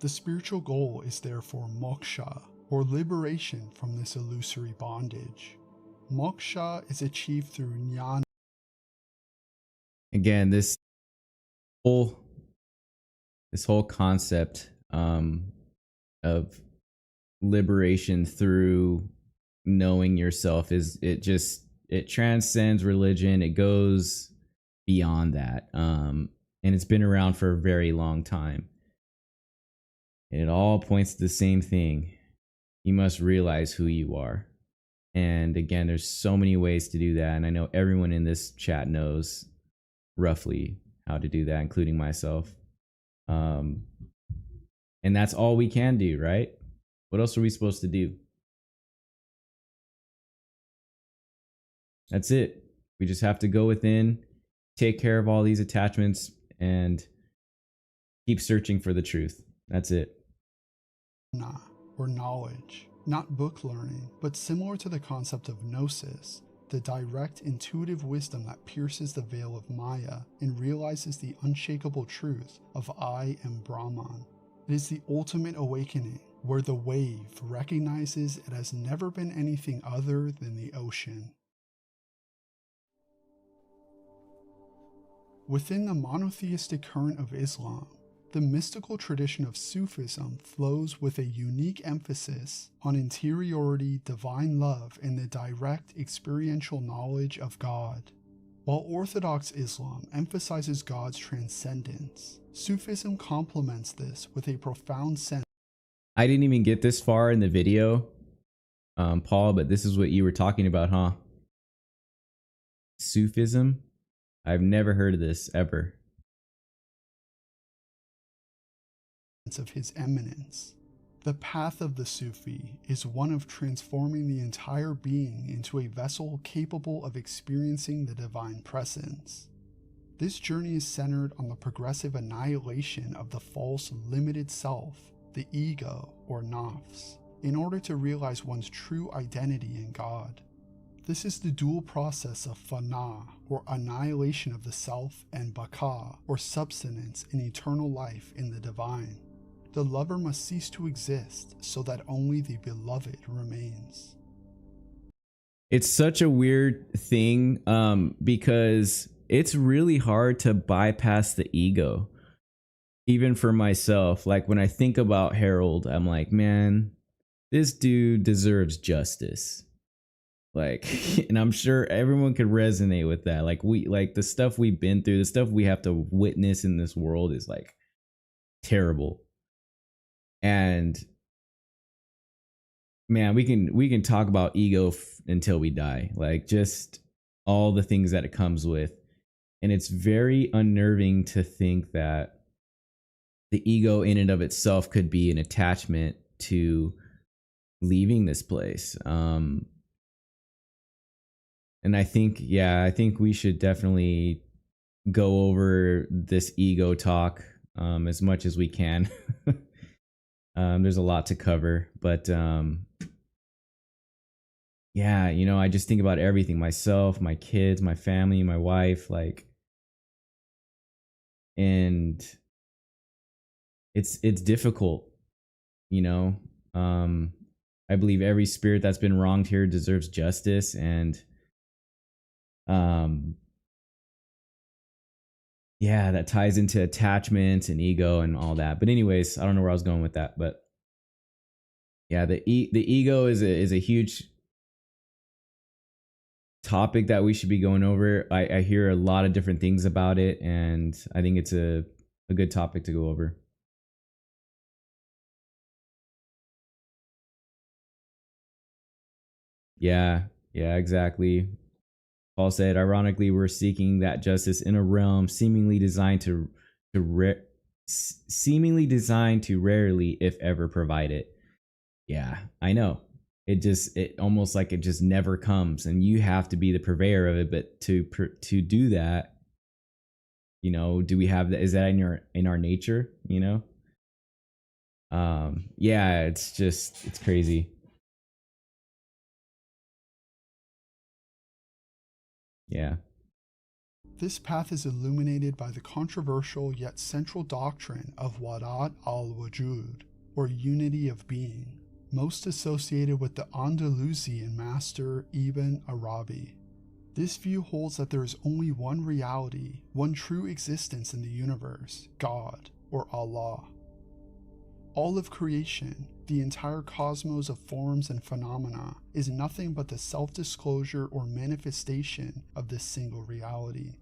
The spiritual goal is therefore moksha, or liberation from this illusory bondage. Moksha is achieved through jnana. Again, this whole concept of liberation through knowing yourself it transcends religion. It goes beyond that, and it's been around for a very long time. And it all points to the same thing. You must realize who you are. And again, there's so many ways to do that, and I know everyone in this chat knows roughly how to do that, including myself. And that's all we can do, right? What else are we supposed to do? That's it. We just have to go within, take care of all these attachments, and keep searching for the truth. That's it. Or knowledge, not book learning, but similar to the concept of gnosis, the direct intuitive wisdom that pierces the veil of Maya and realizes the unshakable truth of I am Brahman. It is the ultimate awakening, where the wave recognizes it has never been anything other than the ocean. Within the monotheistic current of Islam, the mystical tradition of Sufism flows with a unique emphasis on interiority, divine love, and the direct experiential knowledge of God. While Orthodox Islam emphasizes God's transcendence, Sufism complements this with a profound sense. I didn't even get this far in the video, Paul, but this is what you were talking about, huh? Sufism? I've never heard of this ever. Of his eminence. The path of the Sufi is one of transforming the entire being into a vessel capable of experiencing the divine presence. This journey is centered on the progressive annihilation of the false limited self, the ego or nafs, in order to realize one's true identity in God. This is the dual process of fana, or annihilation of the self, and baka, or subsistence in eternal life in the divine. The lover must cease to exist so that only the beloved remains. It's such a weird thing because it's really hard to bypass the ego. Even for myself, like when I think about Harold, I'm like, man, this dude deserves justice. Like, and I'm sure everyone could resonate with that. Like the stuff we've been through, the stuff we have to witness in this world is like terrible. And man, we can talk about ego until we die, like just all the things that it comes with. And it's very unnerving to think that the ego in and of itself could be an attachment to leaving this place. And I think we should definitely go over this ego talk as much as we can. There's a lot to cover, but yeah, you know, I just think about everything, myself, my kids, my family, my wife, like, and it's difficult, you know. I believe every spirit that's been wronged here deserves justice, and yeah, that ties into attachment and ego and all that. But anyways, I don't know where I was going with that, but yeah, the ego is a huge topic that we should be going over. I hear a lot of different things about it, and I think it's a good topic to go over. Yeah, exactly. Paul said, ironically, we're seeking that justice in a realm seemingly designed to rarely, if ever, provide it. Yeah, I know. It almost like it just never comes, and you have to be the purveyor of it. But to do that, You know, do we have that? Is that in our nature? You know? Yeah, it's crazy. Yeah. This path is illuminated by the controversial yet central doctrine of Wadat al-Wujud, or unity of being, most associated with the Andalusian master Ibn Arabi. This view holds that there is only one reality, one true existence in the universe, God, or Allah. All of creation, the entire cosmos of forms and phenomena, is nothing but the self-disclosure or manifestation of this single reality.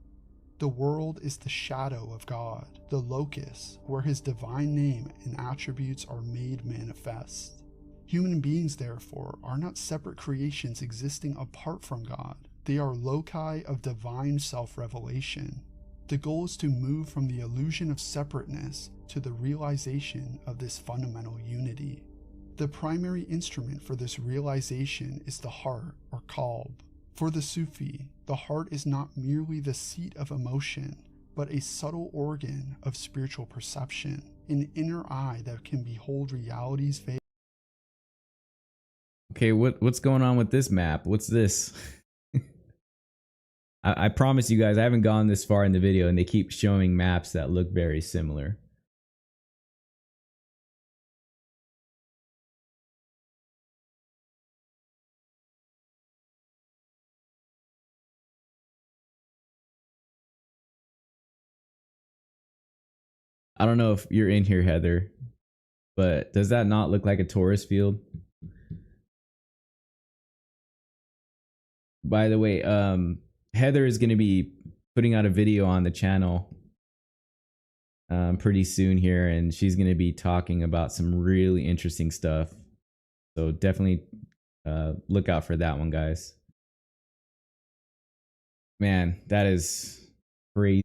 The world is the shadow of God, the locus where his divine name and attributes are made manifest. Human beings, therefore, are not separate creations existing apart from God. They are loci of divine self-revelation. The goal is to move from the illusion of separateness to the realization of this fundamental unity. The primary instrument for this realization is the heart, or qalb. For the Sufi, the heart is not merely the seat of emotion, but a subtle organ of spiritual perception, an inner eye that can behold reality's veil. Okay, what's going on with this map? What's this? I promise you guys, I haven't gone this far in the video and they keep showing maps that look very similar. I don't know if you're in here, Heather, but does that not look like a Taurus field? By the way, Heather is going to be putting out a video on the channel pretty soon here, and she's going to be talking about some really interesting stuff. So definitely look out for that one, guys. Man, that is crazy.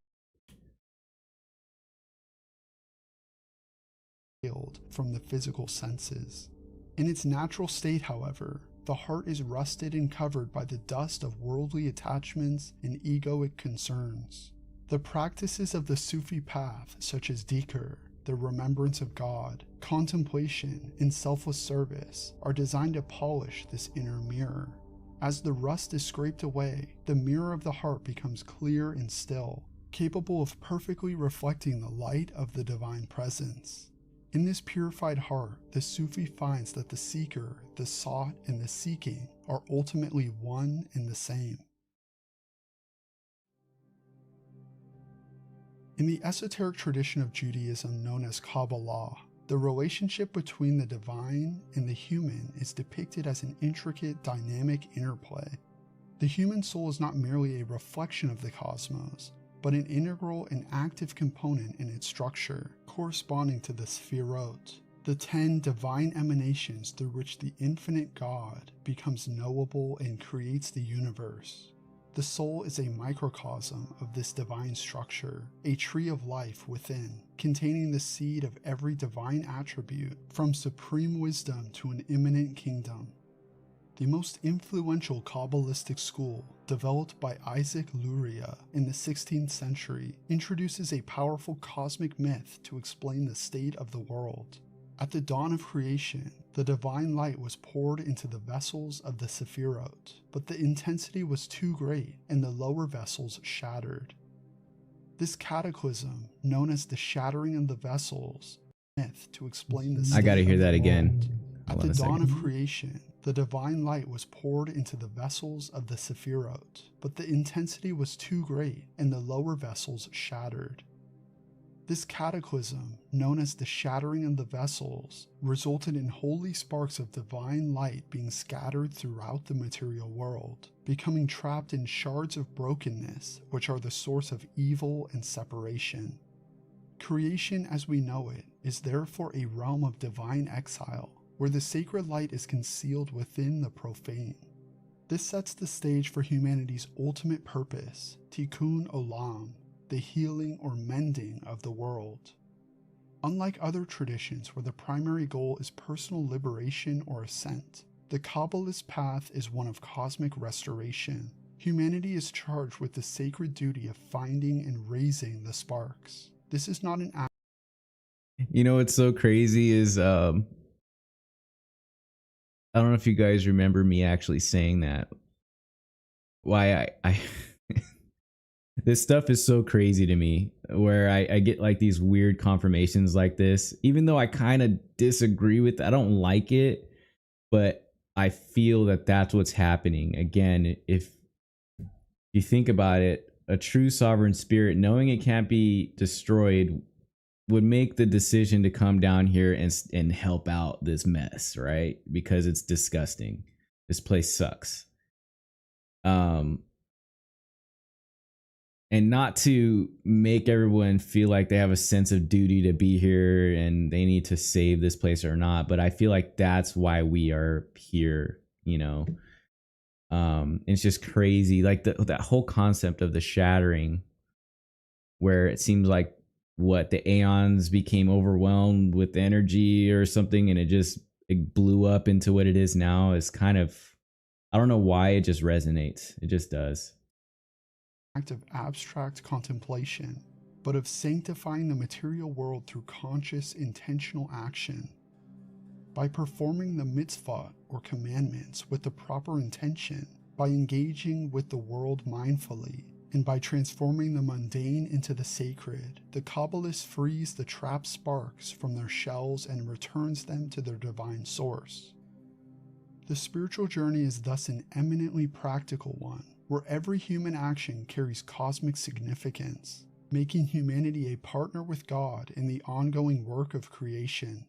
From the physical senses. In its natural state, however, the heart is rusted and covered by the dust of worldly attachments and egoic concerns. The practices of the Sufi path, such as dhikr, the remembrance of God, contemplation, and selfless service, are designed to polish this inner mirror. As the rust is scraped away, the mirror of the heart becomes clear and still, capable of perfectly reflecting the light of the divine presence. In this purified heart, the Sufi finds that the seeker, the sought, and the seeking are ultimately one and the same. In the esoteric tradition of Judaism known as Kabbalah, the relationship between the divine and the human is depicted as an intricate, dynamic interplay. The human soul is not merely a reflection of the cosmos, but an integral and active component in its structure, corresponding to the Sefirot, the 10 divine emanations through which the infinite God becomes knowable and creates the universe. The soul is a microcosm of this divine structure, a tree of life within, containing the seed of every divine attribute, from supreme wisdom to an immanent kingdom. The most influential Kabbalistic school, developed by Isaac Luria in the 16th century, introduces a powerful cosmic myth to explain the state of the world. At the dawn of creation, the divine light was poured into the vessels of the Sefirot, but the intensity was too great and the lower vessels shattered. This cataclysm, known as the shattering of the vessels, myth to explain the state I gotta hear of the that again. world. At the dawn second. of creation, the divine light was poured into the vessels of the Sefirot, but the intensity was too great and the lower vessels shattered. This cataclysm, known as the shattering of the vessels, resulted in holy sparks of divine light being scattered throughout the material world, becoming trapped in shards of brokenness, which are the source of evil and separation. Creation as we know it is therefore a realm of divine exile, where the sacred light is concealed within the profane. This sets the stage for humanity's ultimate purpose, tikkun olam, the healing or mending of the world. Unlike other traditions where the primary goal is personal liberation or ascent, the Kabbalist path is one of cosmic restoration. Humanity is charged with the sacred duty of finding and raising the sparks. This is not an act. You know what's so crazy is I don't know if you guys remember me actually saying that. Why I this stuff is so crazy to me, where I get like these weird confirmations like this, even though I kind of disagree with it. I don't like it, but I feel that that's what's happening. Again, if you think about it, a true sovereign spirit, knowing it can't be destroyed, would make the decision to come down here and help out this mess, right? Because it's disgusting. This place sucks. And not to make everyone feel like they have a sense of duty to be here and they need to save this place or not, but I feel like that's why we are here, you know. It's just crazy, like that whole concept of the shattering, where it seems like the aeons became overwhelmed with energy or something, and it blew up into what it is now, is kind of, I don't know why, it just resonates. It just does. Act of abstract contemplation, but of sanctifying the material world through conscious, intentional action. By performing the mitzvah or commandments with the proper intention, by engaging with the world mindfully, and by transforming the mundane into the sacred, the Kabbalist frees the trapped sparks from their shells and returns them to their divine source. The spiritual journey is thus an eminently practical one, where every human action carries cosmic significance, making humanity a partner with God in the ongoing work of creation.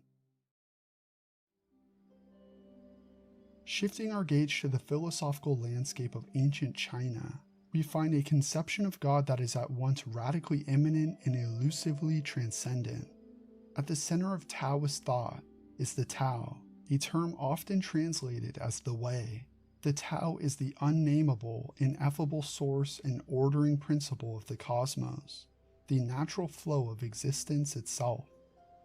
Shifting our gaze to the philosophical landscape of ancient China, we find a conception of God that is at once radically immanent and elusively transcendent. At the center of Taoist thought is the Tao, a term often translated as the Way. The Tao is the unnameable, ineffable source and ordering principle of the cosmos, the natural flow of existence itself.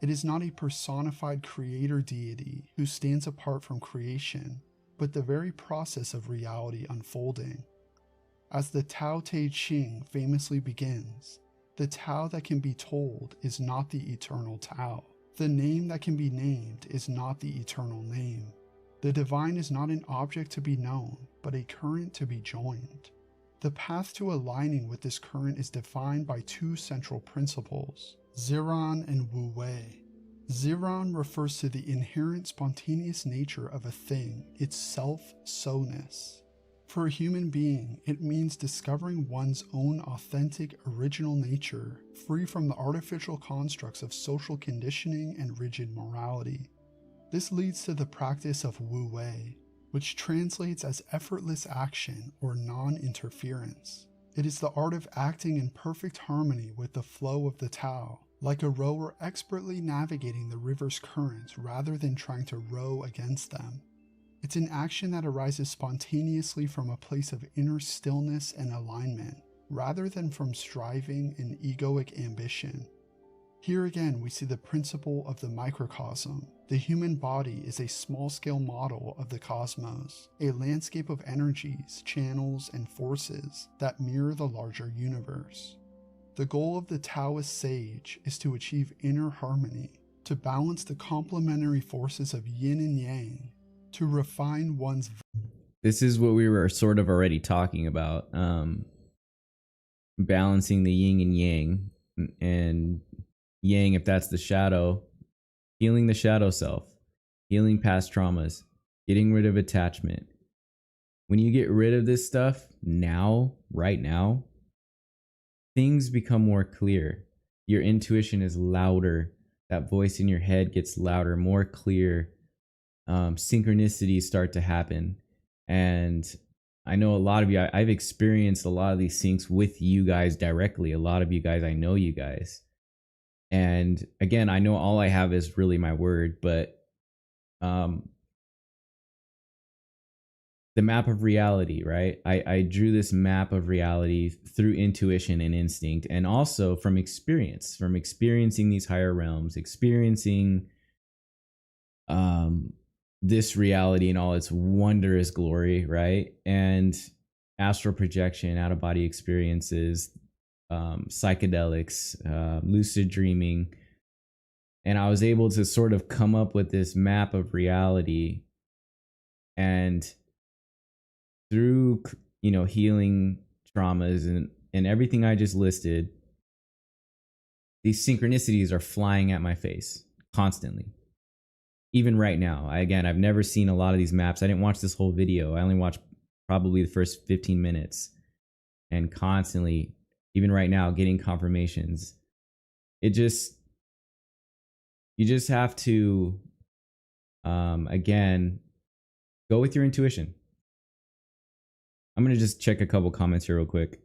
It is not a personified creator deity who stands apart from creation, but the very process of reality unfolding. As the Tao Te Ching famously begins, the Tao that can be told is not the eternal Tao. The name that can be named is not the eternal name. The divine is not an object to be known, but a current to be joined. The path to aligning with this current is defined by two central principles, Ziran and Wu Wei. Ziran refers to the inherent spontaneous nature of a thing, its self-so-ness. For a human being, it means discovering one's own authentic, original nature, free from the artificial constructs of social conditioning and rigid morality. This leads to the practice of Wu Wei, which translates as effortless action or non-interference. It is the art of acting in perfect harmony with the flow of the Tao, like a rower expertly navigating the river's currents rather than trying to row against them. It's an action that arises spontaneously from a place of inner stillness and alignment, rather than from striving and egoic ambition. Here again, we see the principle of the microcosm. The human body is a small-scale model of the cosmos, a landscape of energies, channels, and forces that mirror the larger universe. The goal of the Taoist sage is to achieve inner harmony, to balance the complementary forces of yin and yang, to refine one's... This is what we were sort of already talking about, balancing the yin and yang, and yang, if that's the shadow, healing the shadow self, healing past traumas, getting rid of attachment. When you get rid of this stuff now, right now, things become more clear. Your intuition is louder. That voice in your head gets louder, more clear. Synchronicities start to happen. And I know a lot of you, I've experienced a lot of these syncs with you guys directly. A lot of you guys, I know you guys. And again, I know all I have is really my word, but the map of reality, right? I drew this map of reality through intuition and instinct, and also from experience, from experiencing these higher realms, experiencing this reality in all its wondrous glory, right? And astral projection, out of body experiences, psychedelics, lucid dreaming. And I was able to sort of come up with this map of reality. And through, healing traumas and everything I just listed, these synchronicities are flying at my face constantly. Even right now, I've never seen a lot of these maps. I didn't watch this whole video. I only watched probably the first 15 minutes, and constantly, even right now, getting confirmations. You just have to, again, go with your intuition. I'm going to just check a couple comments here real quick.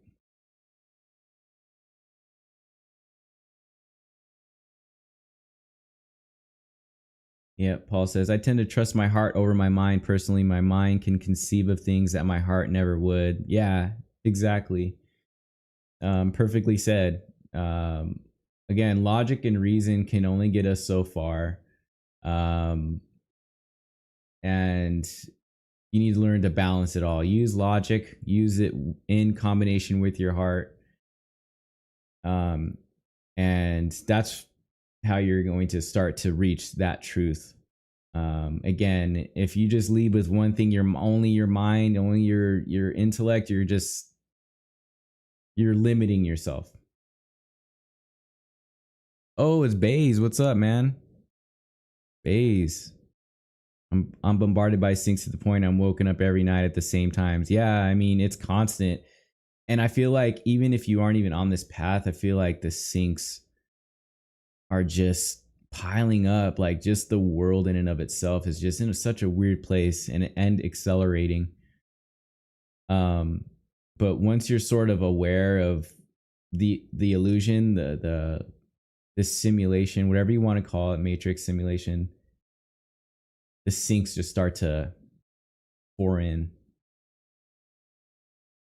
Yeah, Paul says, I tend to trust my heart over my mind. Personally, my mind can conceive of things that my heart never would. Yeah, exactly. Perfectly said. Again, logic and reason can only get us so far. And you need to learn to balance it all. Use logic, use it in combination with your heart. And that's how you're going to start to reach that truth. Again, if you just lead with one thing, only your mind, only your intellect, you're limiting yourself. Oh, it's Baze. What's up, man? Baze. I'm bombarded by syncs to the point I'm woken up every night at the same times. Yeah, I mean, it's constant. And I feel like even if you aren't even on this path, I feel like the syncs are just piling up. Like, just the world in and of itself is just in such a weird place and accelerating. But once you're sort of aware of the illusion, the simulation, whatever you want to call it, matrix simulation, the syncs just start to pour in.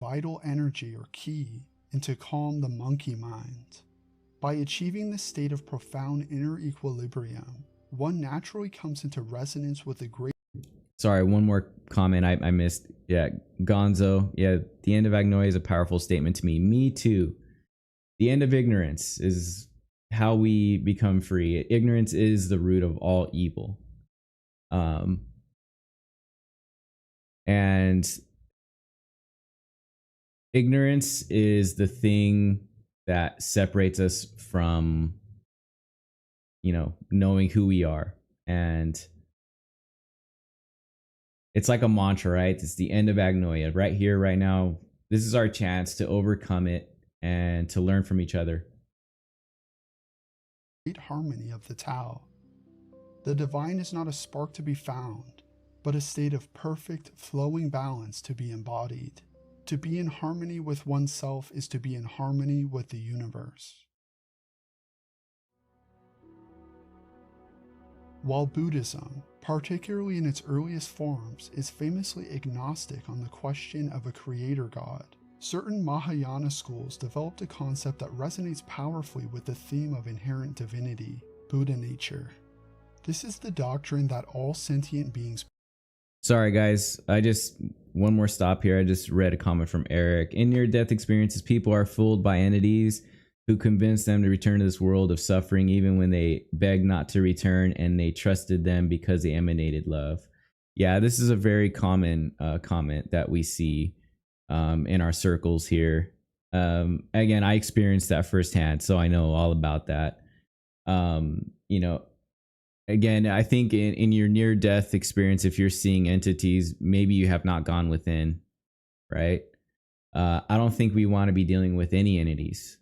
Vital energy or key, and to calm the monkey mind. By achieving this state of profound inner equilibrium, one naturally comes into resonance with the great... Sorry, one more comment I missed. Yeah, Gonzo. Yeah, the end of Agnoia is a powerful statement to me. Me too. The end of ignorance is how we become free. Ignorance is the root of all evil. And ignorance is the thing that separates us from, knowing who we are. And it's like a mantra, right? It's the end of Agnoia. Right here, right now, this is our chance to overcome it and to learn from each other. Great harmony of the Tao. The divine is not a spark to be found, but a state of perfect, flowing balance to be embodied. To be in harmony with oneself is to be in harmony with the universe. While Buddhism, particularly in its earliest forms, is famously agnostic on the question of a creator god, certain Mahayana schools developed a concept that resonates powerfully with the theme of inherent divinity, Buddha nature. This is the doctrine that all sentient beings... Sorry guys, one more stop here. I just read a comment from Eric. In near-death experiences, people are fooled by entities who convince them to return to this world of suffering even when they beg not to return, and they trusted them because they emanated love. Yeah, this is a very common comment that we see in our circles here. Again, I experienced that firsthand, so I know all about that. Again, I think in your near-death experience, if you're seeing entities, maybe you have not gone within, right? I don't think we want to be dealing with any entities.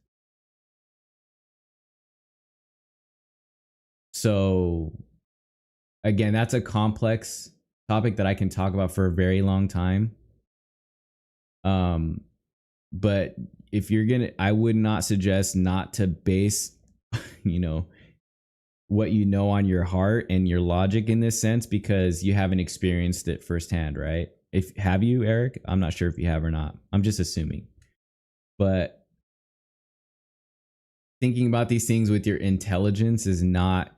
So, again, that's a complex topic that I can talk about for a very long time. But if you're I would not suggest not to base, what you know on your heart and your logic in this sense, because you haven't experienced it firsthand, right? Have you, Eric? I'm not sure if you have or not. I'm just assuming. But thinking about these things with your intelligence is not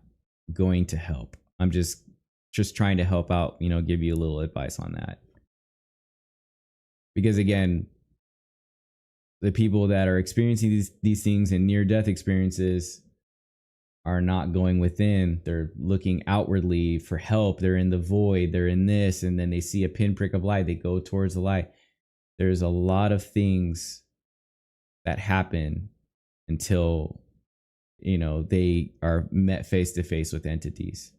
going to help. I'm just trying to help out, give you a little advice on that. Because again, the people that are experiencing these things in near-death experiences are not going within. They're looking outwardly for help. They're in the void. They're in this, and then they see a pinprick of light. They go towards the light. There's a lot of things that happen until, you know, they are met face to face with entities.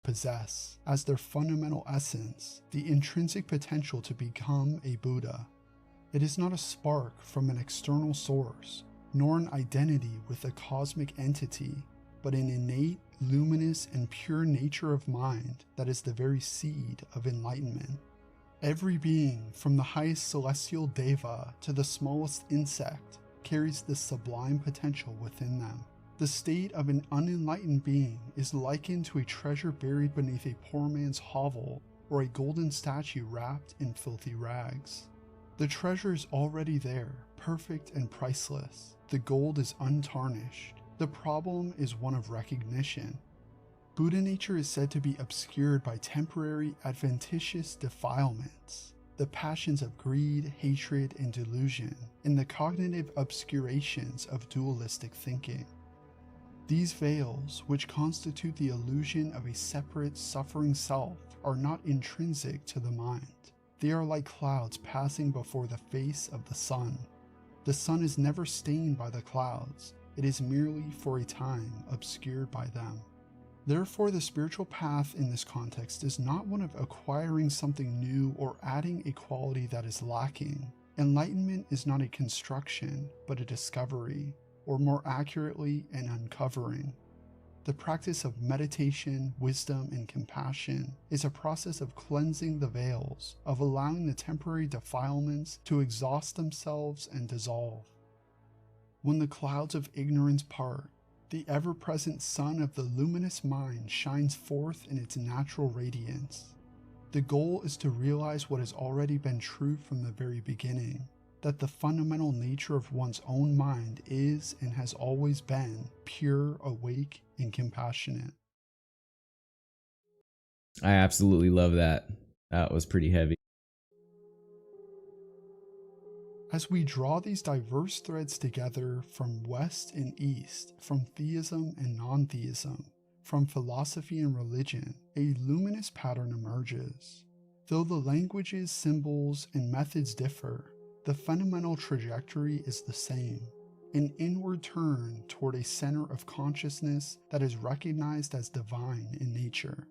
Possess, as their fundamental essence, the intrinsic potential to become a Buddha. It is not a spark from an external source, nor an identity with a cosmic entity, but an innate, luminous, and pure nature of mind that is the very seed of enlightenment. Every being, from the highest celestial deva to the smallest insect, carries this sublime potential within them. The state of an unenlightened being is likened to a treasure buried beneath a poor man's hovel or a golden statue wrapped in filthy rags. The treasure is already there, perfect and priceless. The gold is untarnished. The problem is one of recognition. Buddha nature is said to be obscured by temporary adventitious defilements, the passions of greed, hatred, and delusion, and the cognitive obscurations of dualistic thinking. These veils, which constitute the illusion of a separate, suffering self, are not intrinsic to the mind. They are like clouds passing before the face of the sun. The sun is never stained by the clouds. It is merely, for a time, obscured by them. Therefore, the spiritual path in this context is not one of acquiring something new or adding a quality that is lacking. Enlightenment is not a construction, but a discovery, or more accurately, an uncovering. The practice of meditation, wisdom, and compassion is a process of cleansing the veils, of allowing the temporary defilements to exhaust themselves and dissolve. When the clouds of ignorance part, the ever-present sun of the luminous mind shines forth in its natural radiance. The goal is to realize what has already been true from the very beginning, that the fundamental nature of one's own mind is and has always been pure, awake, and compassionate. I absolutely love that. That was pretty heavy. As we draw these diverse threads together from West and East, from theism and non-theism, from philosophy and religion, a luminous pattern emerges. Though the languages, symbols, and methods differ, the fundamental trajectory is the same, an inward turn toward a center of consciousness that is recognized as divine in nature.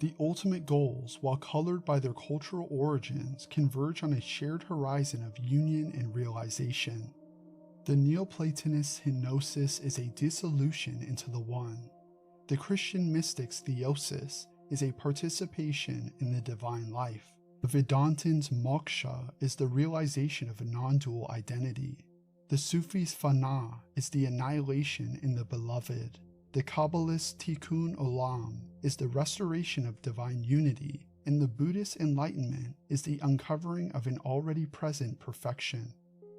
The ultimate goals, while colored by their cultural origins, converge on a shared horizon of union and realization. The Neoplatonist Gnosis is a dissolution into the One. The Christian mystics' Theosis is a participation in the divine life. The Vedantins' Moksha is the realization of a non-dual identity. The Sufis' Fana is the annihilation in the beloved. The Kabbalist Tikkun Olam is the restoration of divine unity, and the Buddhist enlightenment is the uncovering of an already present perfection.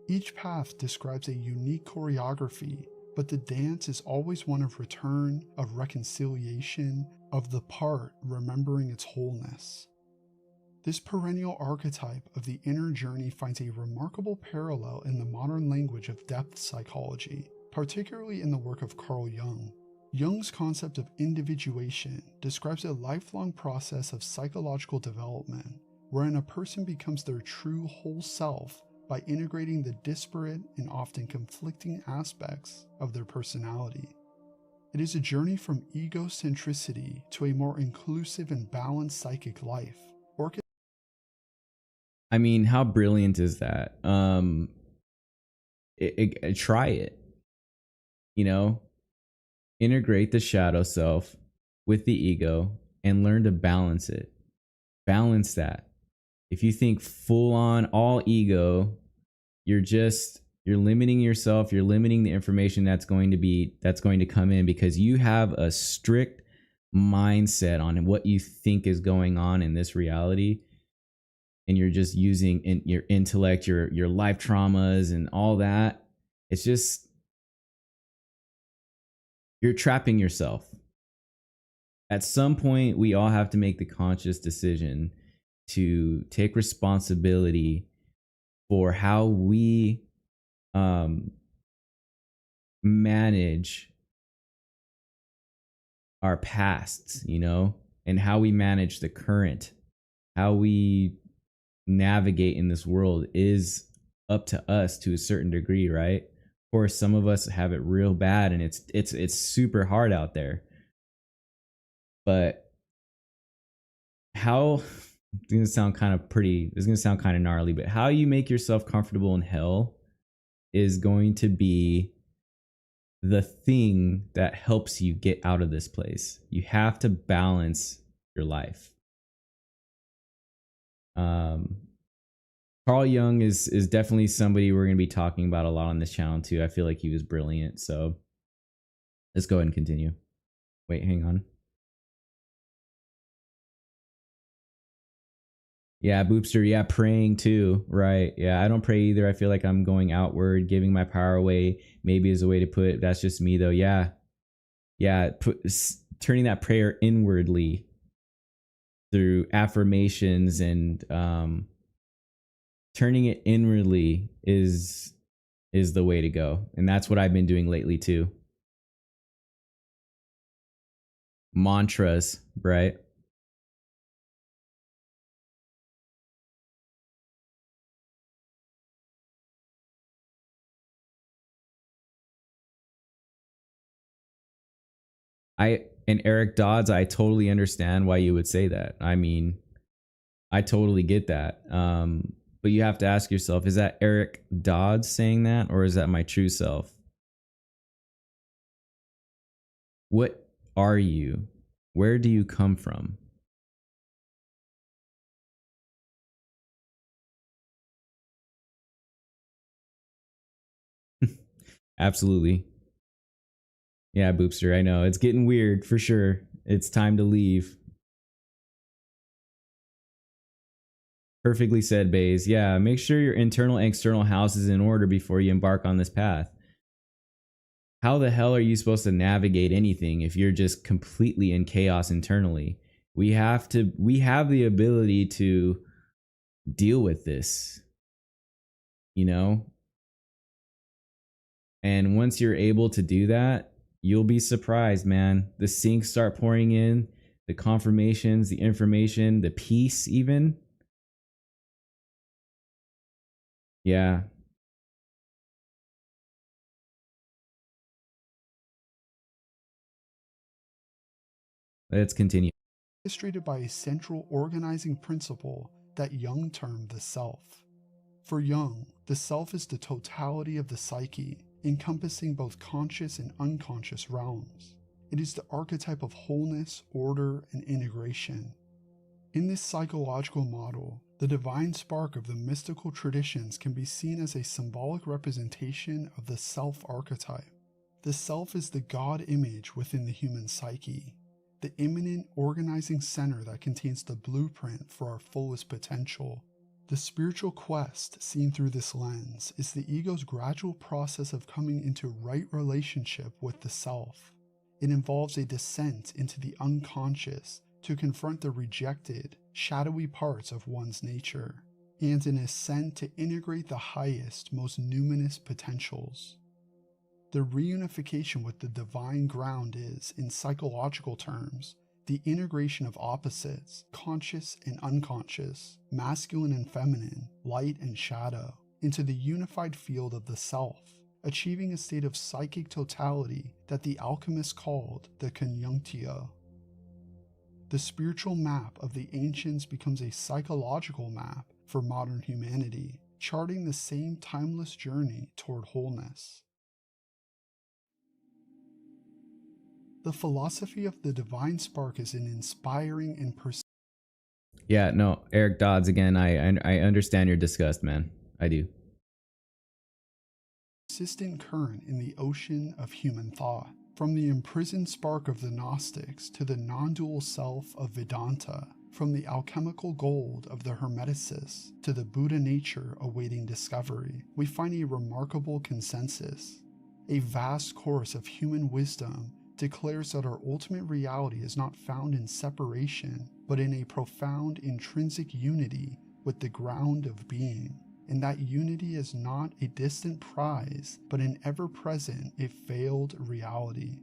Each path describes a unique choreography, but the dance is always one of return, of reconciliation, of the part remembering its wholeness. This perennial archetype of the inner journey finds a remarkable parallel in the modern language of depth psychology, particularly in the work of Carl Jung. Jung's concept of individuation describes a lifelong process of psychological development, wherein a person becomes their true whole self by integrating the disparate and often conflicting aspects of their personality. It is a journey from egocentricity to a more inclusive and balanced psychic life. I mean, how brilliant is that? Try it. You know, integrate the shadow self with the ego and learn to balance it. Balance that. If you think full on all ego, you're limiting yourself, you're limiting the information that's going to come in, because you have a strict mindset on what you think is going on in this reality, and you're just using your intellect, your life traumas and all that. It's just, you're trapping yourself. At some point, we all have to make the conscious decision to take responsibility for how we manage our pasts, you know, and how we manage the current, how we navigate in this world is up to us to a certain degree, right? Of course, some of us have it real bad and it's super hard out there. But how it's gonna sound kind of gnarly, but how you make yourself comfortable in hell is going to be the thing that helps you get out of this place. You have to balance your life. Carl Jung is definitely somebody we're going to be talking about a lot on this channel too. I feel like he was brilliant. So let's go ahead and continue. Wait, hang on. Yeah, Boopster. Yeah, praying too. Right. Yeah, I don't pray either. I feel like I'm going outward, giving my power away. Maybe is a way to put it. That's just me though. Yeah. Yeah. Turning that prayer inwardly through affirmations and turning it inwardly is the way to go. And that's what I've been doing lately too. Mantras, right? And Eric Dodds, I totally understand why you would say that. I mean, I totally get that. But you have to ask yourself, is that Eric Dodds saying that, or is that my true self? What are you? Where do you come from? Absolutely. Yeah, Boopster, I know. It's getting weird for sure. It's time to leave. Perfectly said, Baze. Yeah, make sure your internal and external house is in order before you embark on this path. How the hell are you supposed to navigate anything if you're just completely in chaos internally? We have the ability to deal with this, you know? And once you're able to do that, you'll be surprised, man. The syncs start pouring in, the confirmations, the information, the peace even. Yeah. Let's continue. Illustrated by a central organizing principle that Jung termed the self. For Jung, the self is the totality of the psyche, encompassing both conscious and unconscious realms. It is the archetype of wholeness, order, and integration. In this psychological model, the divine spark of the mystical traditions can be seen as a symbolic representation of the self archetype. The self is the God image within the human psyche, the immanent organizing center that contains the blueprint for our fullest potential. The spiritual quest seen through this lens is the ego's gradual process of coming into right relationship with the self. It involves a descent into the unconscious to confront the rejected, shadowy parts of one's nature, and an ascent to integrate the highest, most numinous potentials. The reunification with the divine ground is, in psychological terms, the integration of opposites, conscious and unconscious, masculine and feminine, light and shadow, into the unified field of the self, achieving a state of psychic totality that the alchemists called the conjunctio. The spiritual map of the ancients becomes a psychological map for modern humanity, charting the same timeless journey toward wholeness. The philosophy of the divine spark is an inspiring and Yeah, no, Eric Dodds again. I understand your disgust, man. I do. persistent current in the ocean of human thought. From the imprisoned spark of the Gnostics to the non-dual self of Vedanta, from the alchemical gold of the Hermeticists to the Buddha nature awaiting discovery, we find a remarkable consensus. A vast course of human wisdom declares that our ultimate reality is not found in separation, but in a profound intrinsic unity with the ground of being. And that unity is not a distant prize, but an ever-present, if veiled reality.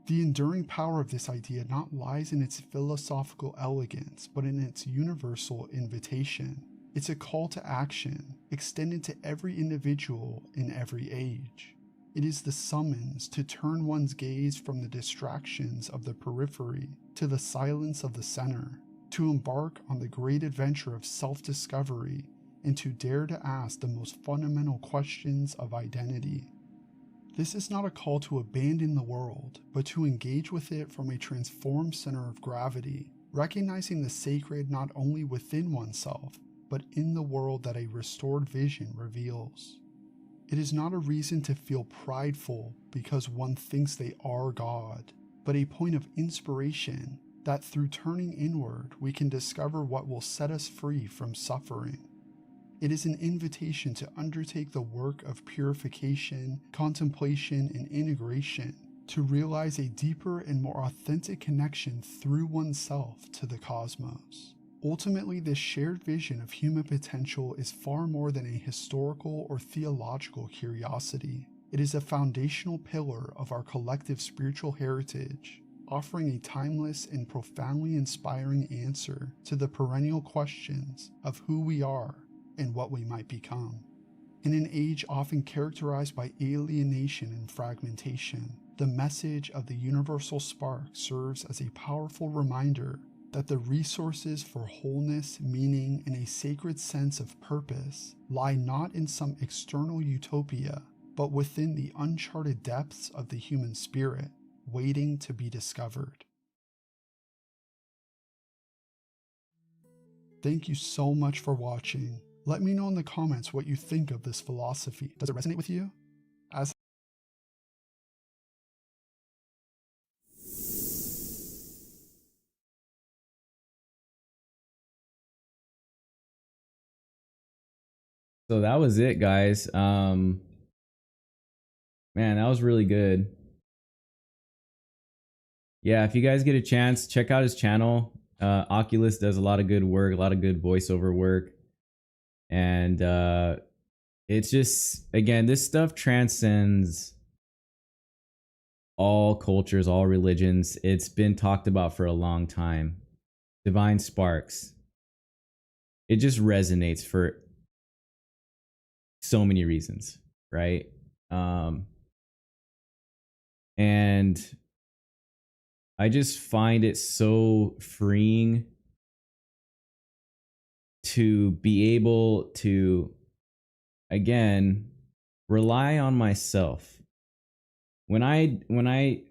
The enduring power of this idea not lies in its philosophical elegance, but in its universal invitation. It's a call to action, extended to every individual in every age. It is the summons to turn one's gaze from the distractions of the periphery to the silence of the center, to embark on the great adventure of self-discovery, and to dare to ask the most fundamental questions of identity. This is not a call to abandon the world, but to engage with it from a transformed center of gravity, recognizing the sacred not only within oneself, but in the world that a restored vision reveals. It is not a reason to feel prideful because one thinks they are God, but a point of inspiration that through turning inward we can discover what will set us free from suffering. It is an invitation to undertake the work of purification, contemplation, and integration, to realize a deeper and more authentic connection through oneself to the cosmos. Ultimately, this shared vision of human potential is far more than a historical or theological curiosity. It is a foundational pillar of our collective spiritual heritage, offering a timeless and profoundly inspiring answer to the perennial questions of who we are and what we might become. In an age often characterized by alienation and fragmentation, the message of the universal spark serves as a powerful reminder that the resources for wholeness, meaning, and a sacred sense of purpose lie not in some external utopia, but within the uncharted depths of the human spirit, waiting to be discovered. Thank you so much for watching. Let me know in the comments what you think of this philosophy. Does it resonate with you? So that was it, guys. Man, that was really good. Yeah, if you guys get a chance, check out his channel. Oculus does a lot of good work, a lot of good voiceover work. And it's just, again, this stuff transcends all cultures, all religions. It's been talked about for a long time. Divine sparks. It just resonates for so many reasons, right? And I just find it so freeing to be able to, again, rely on myself. When I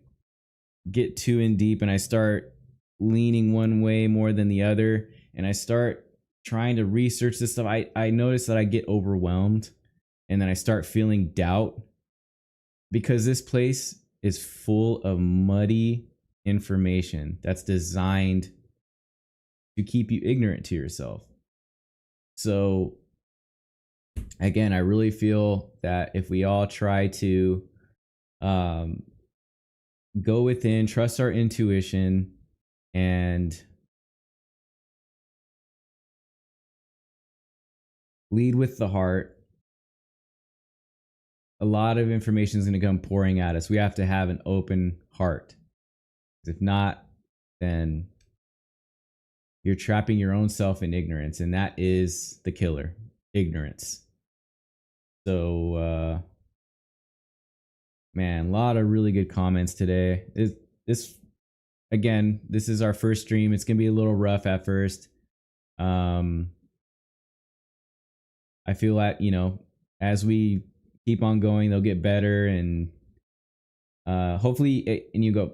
get too in deep and I start leaning one way more than the other, and I start trying to research this stuff, I notice that I get overwhelmed, and then I start feeling doubt, because this place is full of muddy information that's designed to keep you ignorant to yourself. So again, I really feel that if we all try to go within, trust our intuition, and lead with the heart, a lot of information is going to come pouring at us. We have to have an open heart. If not, then you're trapping your own self in ignorance, and that is the killer, ignorance. So, man, a lot of really good comments today. This is our first stream. It's going to be a little rough at first. I feel like, as we keep on going, they'll get better, and hopefully, and you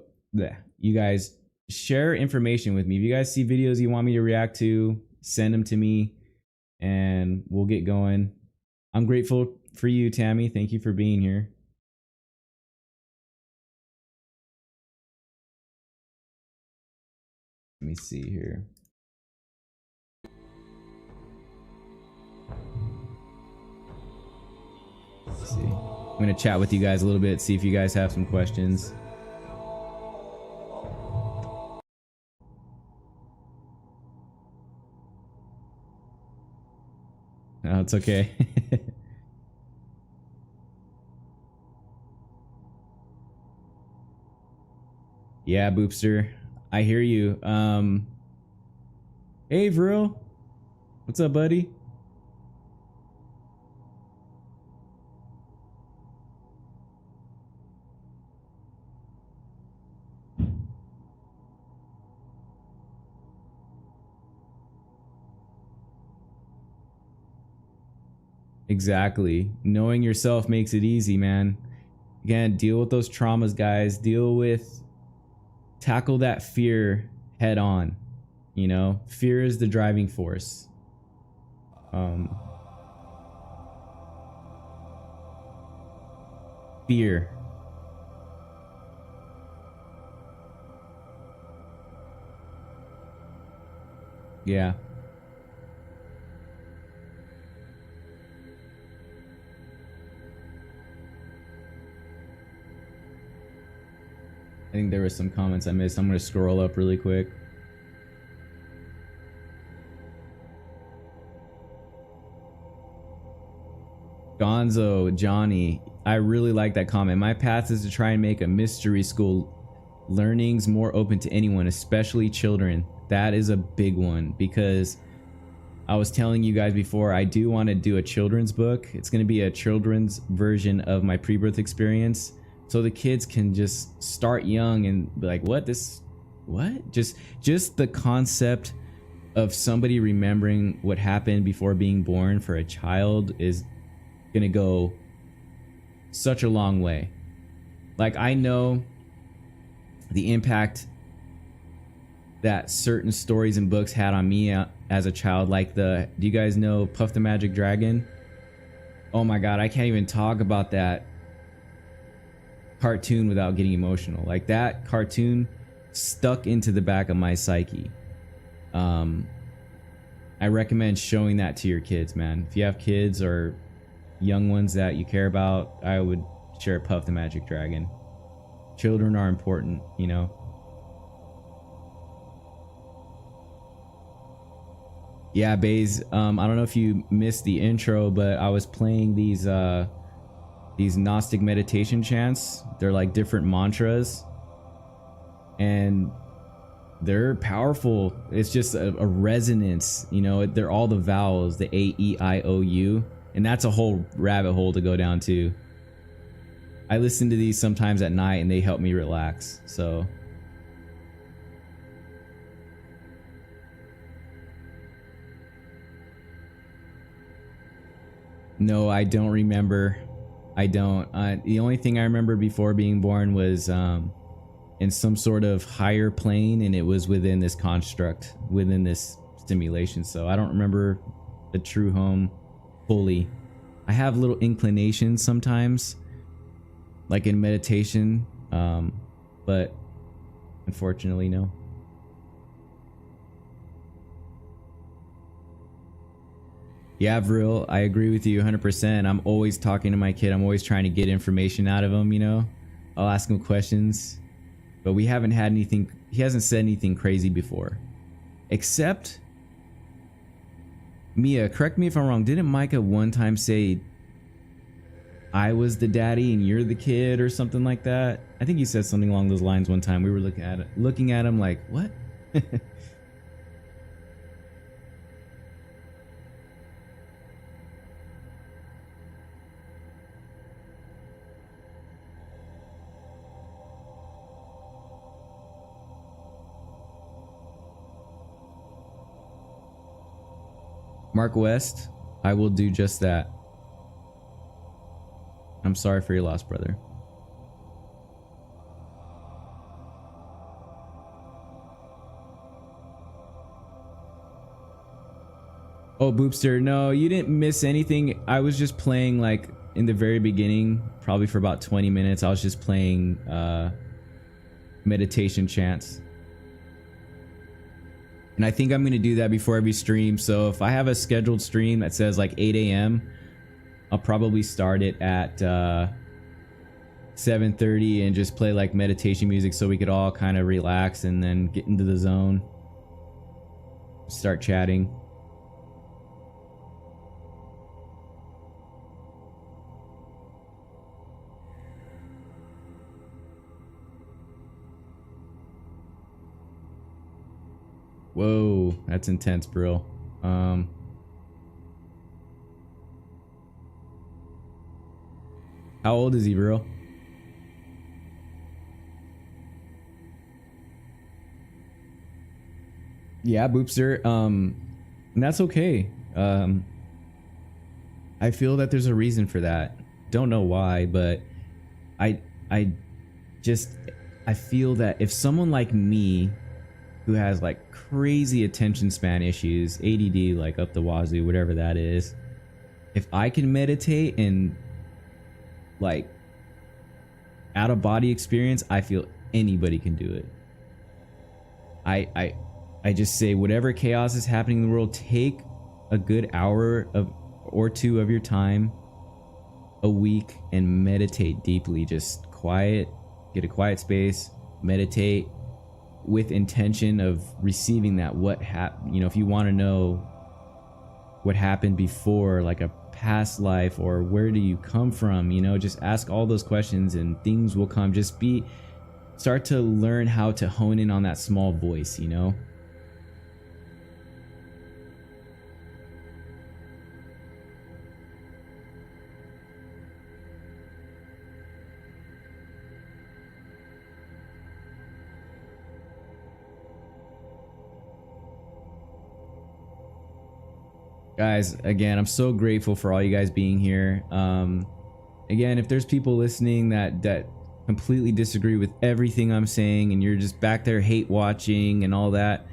guys share information with me. If you guys see videos you want me to react to, send them to me and we'll get going. I'm grateful for you, Tammy. Thank you for being here. Let me see here. Let's see. I'm going to chat with you guys a little bit, see if you guys have some questions. No, it's okay. Yeah, Boopster. I hear you. Hey, Vril. What's up, buddy? Exactly. Knowing yourself makes it easy, man. Again, deal with those traumas, guys. Tackle that fear head on. You know, fear is the driving force. Fear. Yeah. I think there were some comments I missed. I'm going to scroll up really quick. Gonzo, Johnny, I really like that comment. My path is to try and make a mystery school learnings more open to anyone, especially children. That is a big one, because I was telling you guys before, I do want to do a children's book. It's going to be a children's version of my pre-birth experience, so the kids can just start young and be like, what? Just the concept of somebody remembering what happened before being born for a child is gonna go such a long way. Like, I know the impact that certain stories and books had on me as a child, like do you guys know Puff the Magic Dragon? Oh my god, I can't even talk about that cartoon without getting emotional. Like, that cartoon stuck into the back of my psyche. I recommend showing that to your kids, man. If you have kids or young ones that you care about, I would share Puff the Magic Dragon. Children are important, you know. Yeah, Baze, I don't know if you missed the intro, but I was playing these Gnostic meditation chants. They're like different mantras, and they're powerful. It's just a resonance, you know. They're all the vowels, the A, E, I, O, U. And that's a whole rabbit hole to go down to. I listen to these sometimes at night and they help me relax. So no, I don't remember. I don't. The only thing I remember before being born was in some sort of higher plane, and it was within this construct, within this stimulation. So I don't remember the true home fully. I have little inclinations sometimes, like in meditation, but unfortunately, no. Yeah, Vril, I agree with you 100%. I'm always talking to my kid. I'm always trying to get information out of him, you know. I'll ask him questions, but we haven't had anything. He hasn't said anything crazy before, except Mia, correct me if I'm wrong. Didn't Micah one time say I was the daddy and you're the kid or something like that? I think he said something along those lines one time. We were looking at him like, what? Mark West, I will do just that. I'm sorry for your loss, brother. Oh, Boopster, no, you didn't miss anything. I was just playing, like, in the very beginning, probably for about 20 minutes. I was just playing meditation chants. And I think I'm going to do that before every stream. So if I have a scheduled stream that says like 8 a.m., I'll probably start it at 7:30 and just play like meditation music so we could all kind of relax and then get into the zone. Start chatting. Whoa, that's intense, bro. How old is he, bro? Yeah, Boopster. And that's okay. I feel that there's a reason for that. Don't know why, but I feel that if someone like me, who has like crazy attention span issues, ADD, like up the wazoo, whatever that is, if I can meditate and like out of body experience, I feel anybody can do it. I just say whatever chaos is happening in the world, take a good hour or two of your time a week and meditate deeply. Just quiet, get a quiet space, meditate with intention of receiving that if you want to know what happened before, like a past life, or where do you come from, just ask all those questions and things will come. Start to learn how to hone in on that small voice, Guys, again, I'm so grateful for all you guys being here. Again, if there's people listening that completely disagree with everything I'm saying and you're just back there hate watching and all that,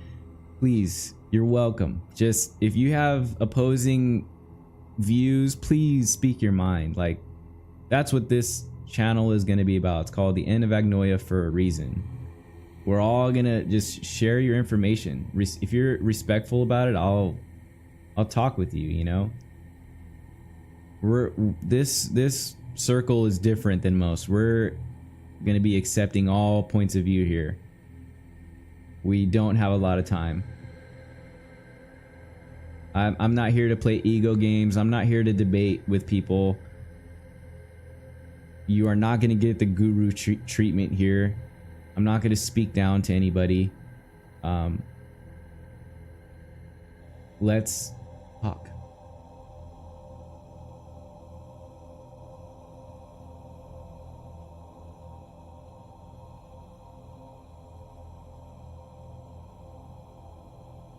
please, you're welcome. Just, if you have opposing views, please speak your mind. Like, that's what this channel is going to be about. It's called The End of Agnoia for a reason. We're all going to just share your information. If you're respectful about it, I'll talk with you, This circle is different than most. We're going to be accepting all points of view here. We don't have a lot of time. I'm not here to play ego games. I'm not here to debate with people. You are not going to get the guru treatment here. I'm not going to speak down to anybody. Let's talk.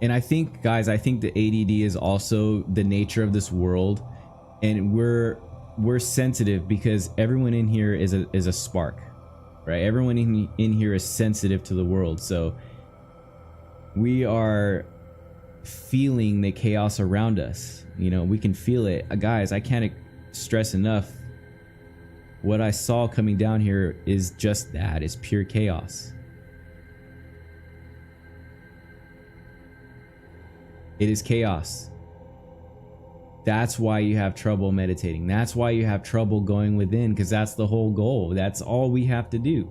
And I think, guys, the ADD is also the nature of this world, and we're sensitive because everyone in here is a spark, right? Everyone in here is sensitive to the world, so we are feeling the chaos around us. We can feel it. Guys, I can't stress enough, what I saw coming down here is just that. It's pure chaos. It is chaos. That's why you have trouble meditating. That's why you have trouble going within, because that's the whole goal. That's all we have to do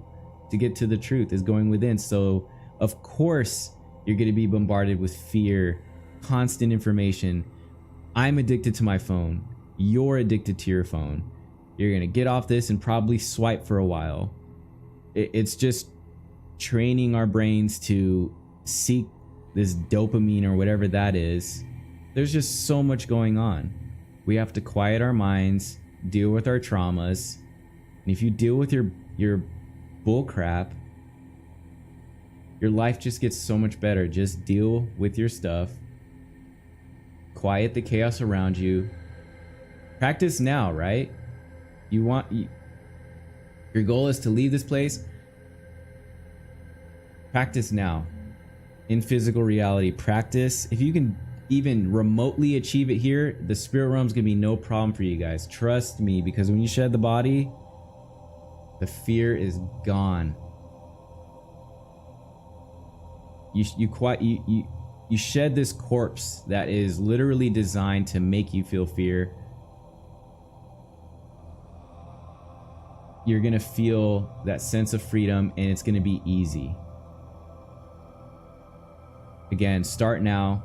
to get to the truth, is going within. So of course you're going to be bombarded with fear, constant information. I'm addicted to my phone. You're addicted to your phone. You're going to get off this and probably swipe for a while. It's just training our brains to seek this dopamine or whatever that is. There's just so much going on. We have to quiet our minds, deal with our traumas. And if you deal with your bull crap, your life just gets so much better. Just deal with your stuff. Quiet the chaos around you. Practice now, right? Your goal is to leave this place. Practice now. In physical reality, practice. If you can even remotely achieve it here, the spirit realm's gonna be no problem for you guys. Trust me, because when you shed the body, the fear is gone. You shed this corpse that is literally designed to make you feel fear. You're gonna feel that sense of freedom, and it's gonna be easy. Again, start now,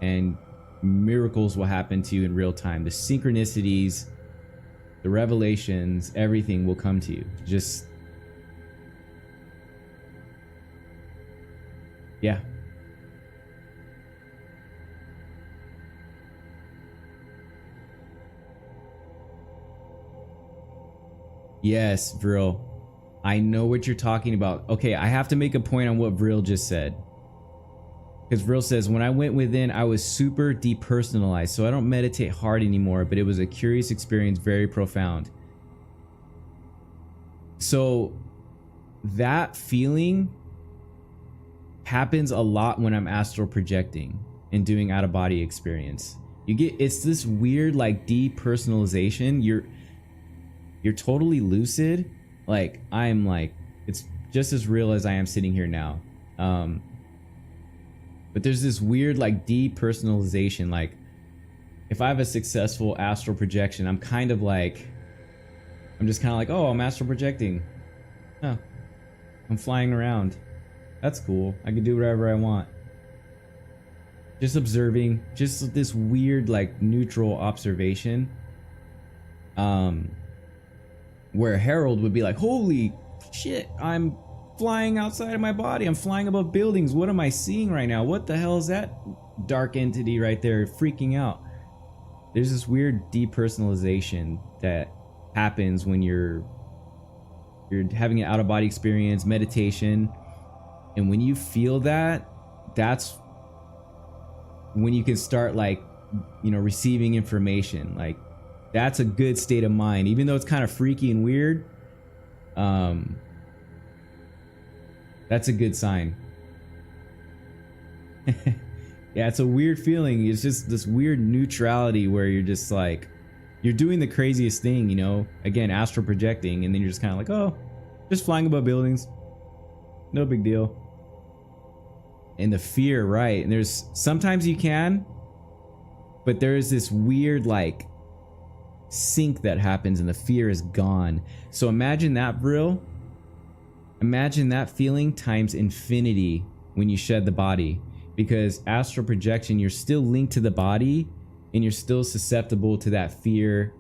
and miracles will happen to you in real time. The synchronicities, the revelations, everything will come to you. Just, yeah. Yes, Vril. I know what you're talking about. Okay, I have to make a point on what Vril just said. Because Vril says, when I went within, I was super depersonalized, so I don't meditate hard anymore, but it was a curious experience, very profound. So that feeling happens a lot when I'm astral projecting and doing out of body experience. It's this weird like depersonalization. You're totally lucid. Like I'm like, it's just as real as I am sitting here now. But there's this weird like depersonalization. Like if I have a successful astral projection, I'm just kind of like, oh, I'm astral projecting. Oh, I'm flying around. That's cool. I can do whatever I want. Just observing, just this weird like neutral observation. Where Harold would be like, holy shit, I'm flying outside of my body. I'm flying above buildings. What am I seeing right now? What the hell is that dark entity right there freaking out? There's this weird depersonalization that happens when you're having an out-of-body experience, meditation. And when you feel that, that's when you can start like, receiving information. Like that's a good state of mind, even though it's kind of freaky and weird. That's a good sign. Yeah, it's a weird feeling. It's just this weird neutrality where you're just like, you're doing the craziest thing, again, astral projecting, and then you're just kind of like, oh, just flying above buildings. No big deal. And the fear, right? And there's sometimes you can, but there's this weird like sync that happens and the fear is gone. So imagine that, Vril. Imagine that feeling times infinity when you shed the body, because astral projection, you're still linked to the body and you're still susceptible to that fear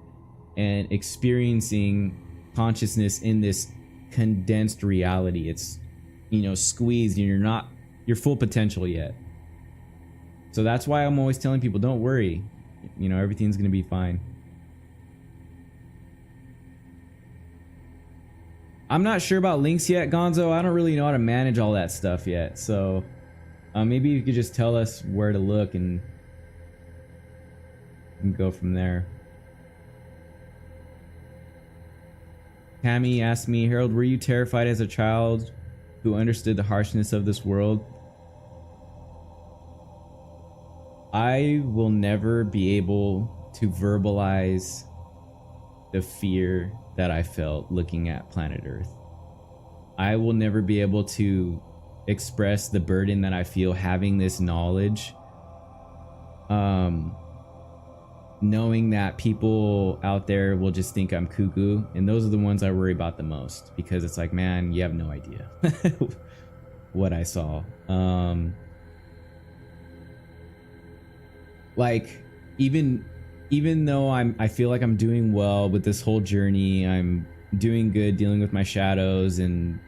and experiencing consciousness in this condensed reality. It's, squeezed and you're not your full potential yet. So that's why I'm always telling people, don't worry, everything's going to be fine. I'm not sure about links yet, Gonzo. I don't really know how to manage all that stuff yet. So maybe you could just tell us where to look and go from there. Tammy asked me, Harold, were you terrified as a child who understood the harshness of this world? I will never be able to verbalize the fear that I felt looking at planet Earth. I will never be able to express the burden that I feel having this knowledge. Knowing that people out there will just think I'm cuckoo, and those are the ones I worry about the most, because it's like, man, you have no idea what I saw. Like even though I feel like I'm doing well with this whole journey, I'm doing good dealing with my shadows and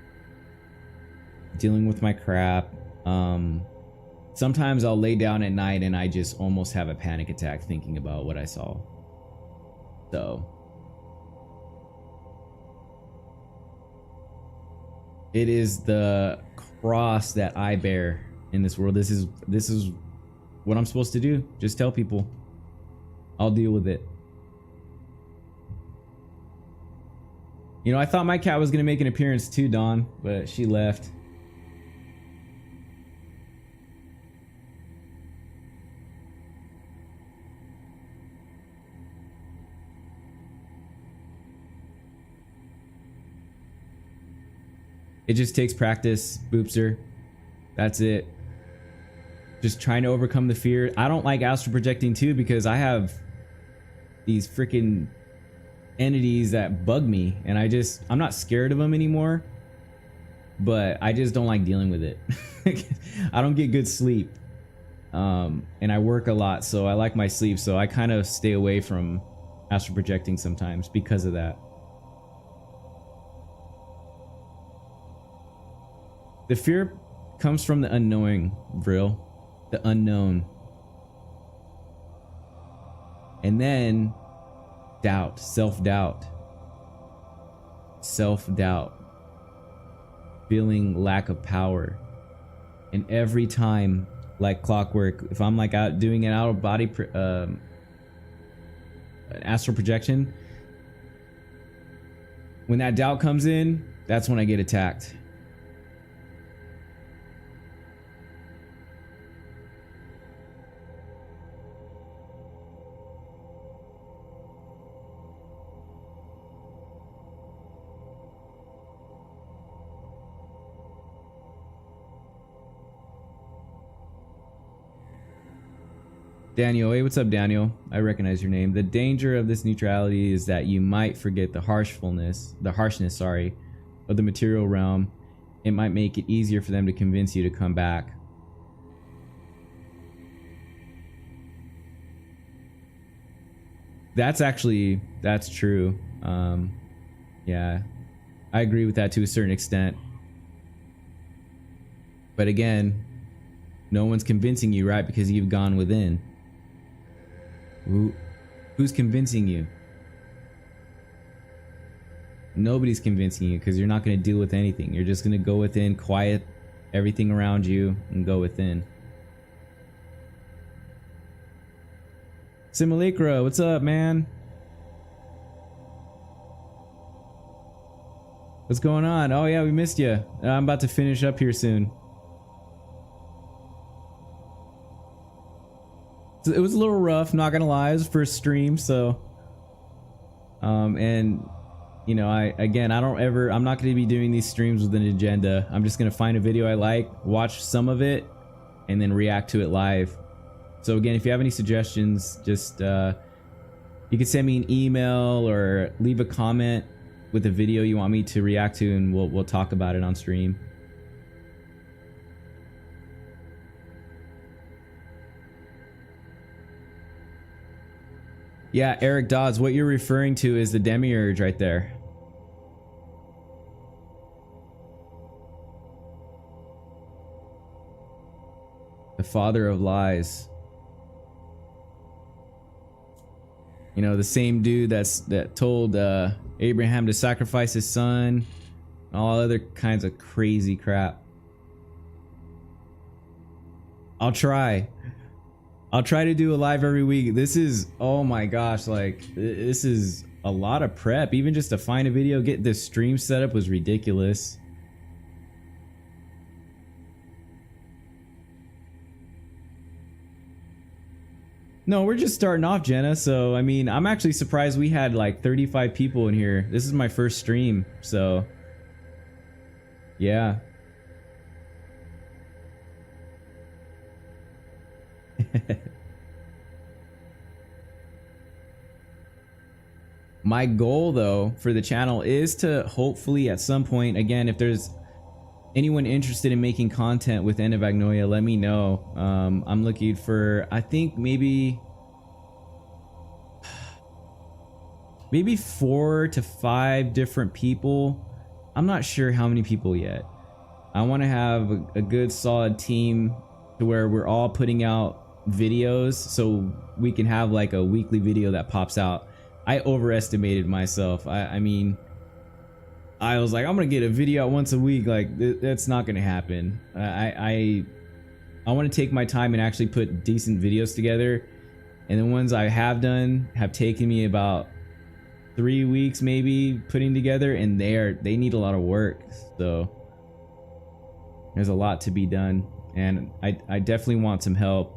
dealing with my crap. Sometimes I'll lay down at night and I just almost have a panic attack thinking about what I saw. So it is the cross that I bear in this world. This is what I'm supposed to do. Just tell people. I'll deal with it. I thought my cat was going to make an appearance too, Dawn, but she left. It just takes practice, Boopster. That's it. Just trying to overcome the fear. I don't like astral projecting too, because I have these freaking entities that bug me, and I'm not scared of them anymore, but I just don't like dealing with it. I don't get good sleep, and I work a lot, so I like my sleep, so I kind of stay away from astral projecting sometimes because of that. The fear comes from the unknowing, Vril. The unknown. And then doubt, self-doubt. self-doubt, feeling lack of power. And every time, like clockwork, if I'm like out doing an out of body astral projection, when that doubt comes in, that's when I get attacked. Daniel, hey, what's up, Daniel? I recognize your name. The danger of this neutrality is that you might forget the harshness, of the material realm. It might make it easier for them to convince you to come back. That's true. Yeah, I agree with that to a certain extent. But again, no one's convincing you, right? Because you've gone within. Who's convincing you? Nobody's convincing you, because you're not going to deal with anything. You're just going to go within, quiet everything around you, and go within. Simulacra, what's up, man? What's going on? Oh yeah, we missed you. I'm about to finish up here soon. It was a little rough, not gonna lie. It was first stream, so and you know, I'm not gonna be doing these streams with an agenda. I'm just gonna find a video I like, watch some of it, and then react to it live. So again, if you have any suggestions, just you can send me an email or leave a comment with a video you want me to react to, and we'll talk about it on stream. Yeah, Eric Dodds, what you're referring to is the demiurge right there. The father of lies. You know, the same dude that told Abraham to sacrifice his son, all other kinds of crazy crap. I'll try to do a live every week. This is, oh my gosh, like this is a lot of prep. Even just to find a video, get this stream set up was ridiculous. No, we're just starting off, Jenna. So, I mean, I'm actually surprised we had like 35 people in here. This is my first stream, so yeah. My goal though for the channel is to hopefully at some point, again, if there's anyone interested in making content with End of Agnoia, let me know. I'm looking for, I think maybe 4 to 5 different people. I'm not sure how many people yet. I want to have a good solid team to where we're all putting out videos so we can have like a weekly video that pops out. I overestimated myself. I mean, I was like, I'm gonna get a video out once a week. Like that's not gonna happen. I want to take my time and actually put decent videos together, and the ones I have done have taken me about 3 weeks maybe putting together, and they need a lot of work. So there's a lot to be done, and I definitely want some help.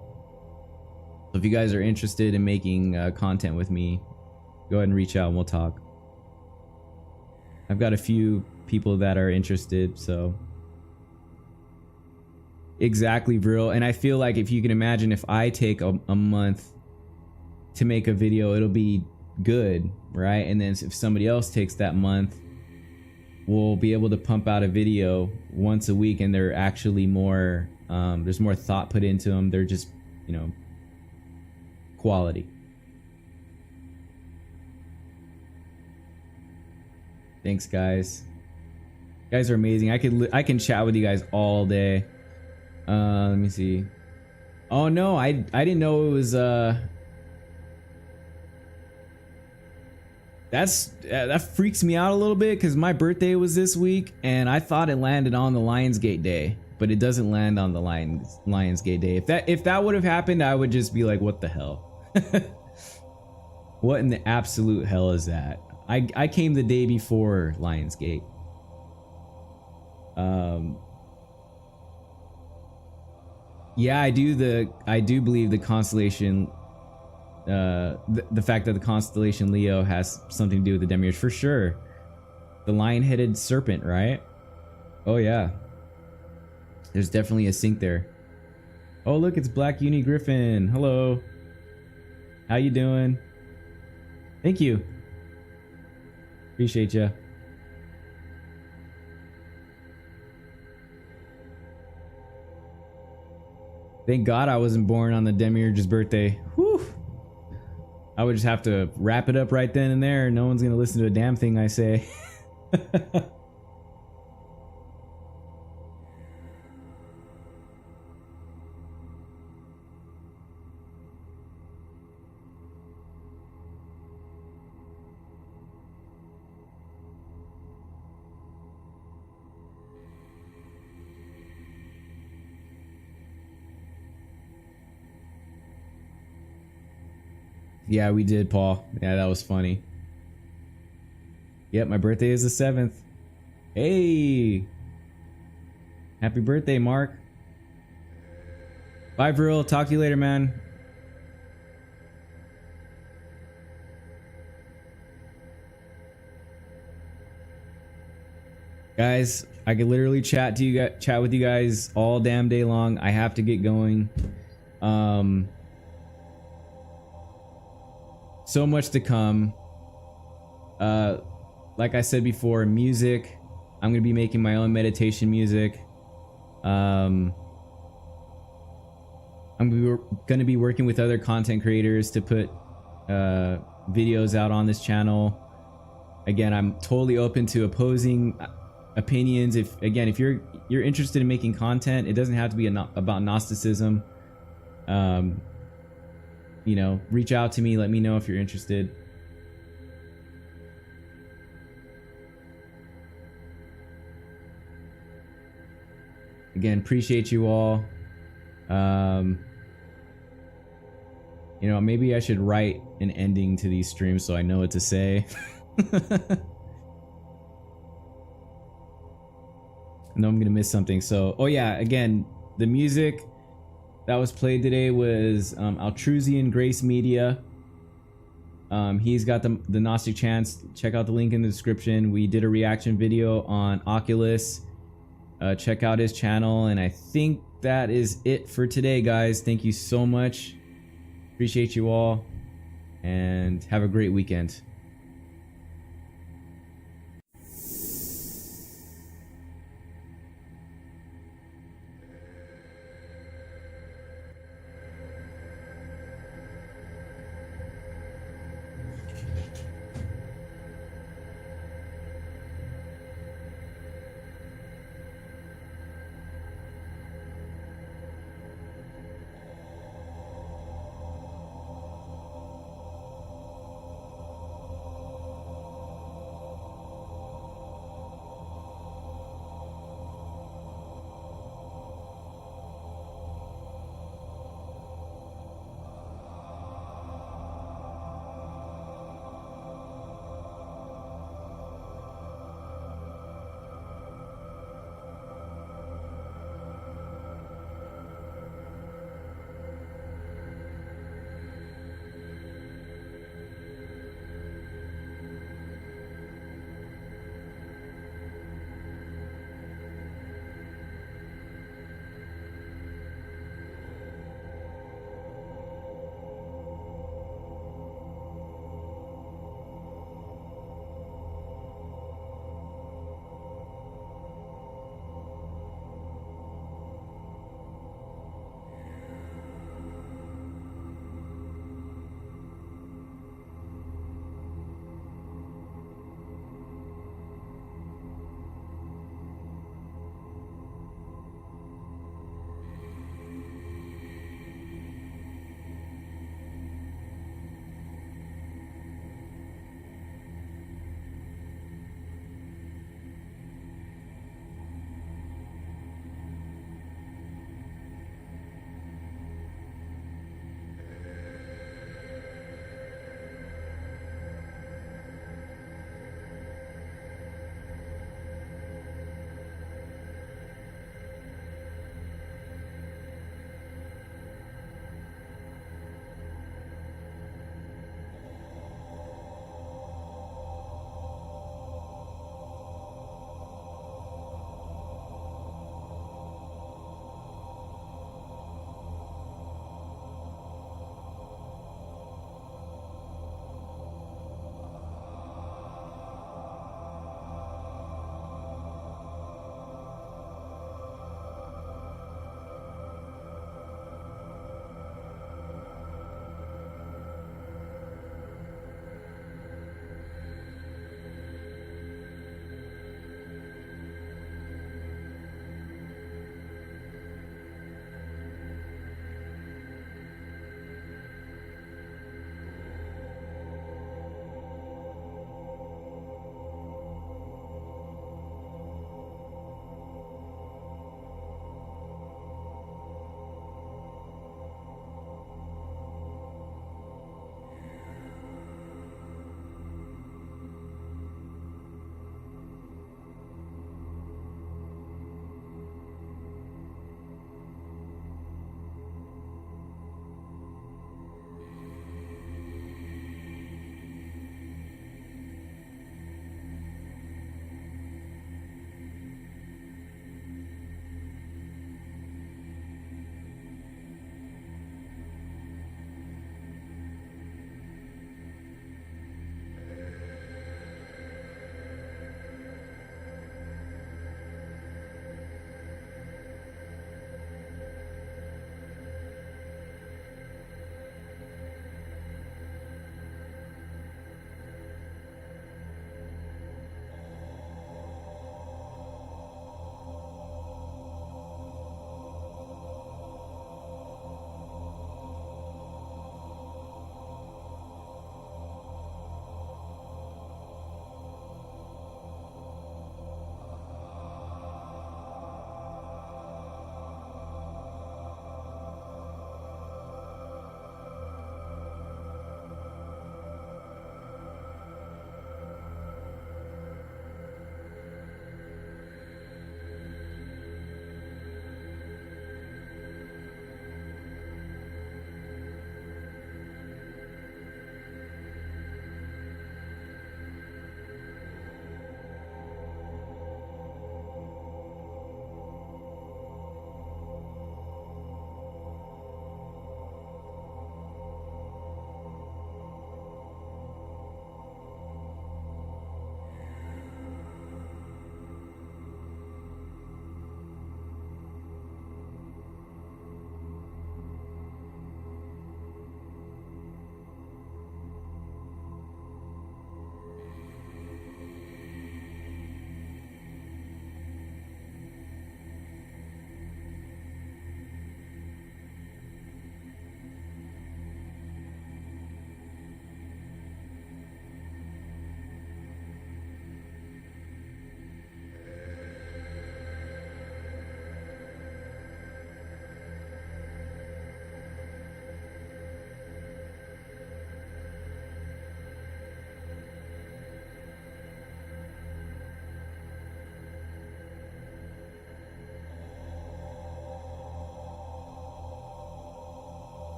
So if you guys are interested in making content with me, go ahead and reach out and we'll talk. I've got a few people that are interested, so. Exactly, Vril. And I feel like if you can imagine, if I take a month to make a video, it'll be good, right? And then if somebody else takes that month, we'll be able to pump out a video once a week, and they're actually more, there's more thought put into them. They're just, you know, quality. Thanks, guys. You guys are amazing. I can chat with you guys all day. Let me see. Oh no, I didn't know it was that freaks me out a little bit because my birthday was this week and I thought it landed on the Lionsgate day, but it doesn't land on the Lionsgate day. If that would have happened, I would just be like, what the hell? What in the absolute hell is that? I came the day before Lionsgate. Yeah, I do believe the constellation, the fact that the constellation Leo has something to do with the demiurge for sure. The lion-headed serpent, right? Oh yeah, there's definitely a sync there. Oh look, it's Black Uni Griffin. Hello, how you doing? Thank you, appreciate ya. Thank God I wasn't born on the demiurge's birthday. Whew. I would just have to wrap it up right then and there. No one's gonna listen to a damn thing I say. Yeah, we did, Paul. Yeah, that was funny. Yep, my birthday is the 7th. Hey! Happy birthday, Mark. Bye, Vril. Talk to you later, man. Guys, I could literally chat with you guys all damn day long. I have to get going. So much to come. Like I said before, music. I'm gonna be making my own meditation music. I'm gonna be working with other content creators to put videos out on this channel. Again, I'm totally open to opposing opinions. If you're interested in making content, it doesn't have to be about Gnosticism. You know, reach out to me, let me know if you're interested. Again, appreciate you all. You know, maybe I should write an ending to these streams so I know what to say. No, I'm gonna miss something. So, oh yeah, again, the music that was played today was Altrusian Grace Media. He's got the Gnostic Chants. Check out the link in the description. We did a reaction video on Oculus. Check out his channel. And I think that is it for today, guys. Thank you so much. Appreciate you all. And have a great weekend.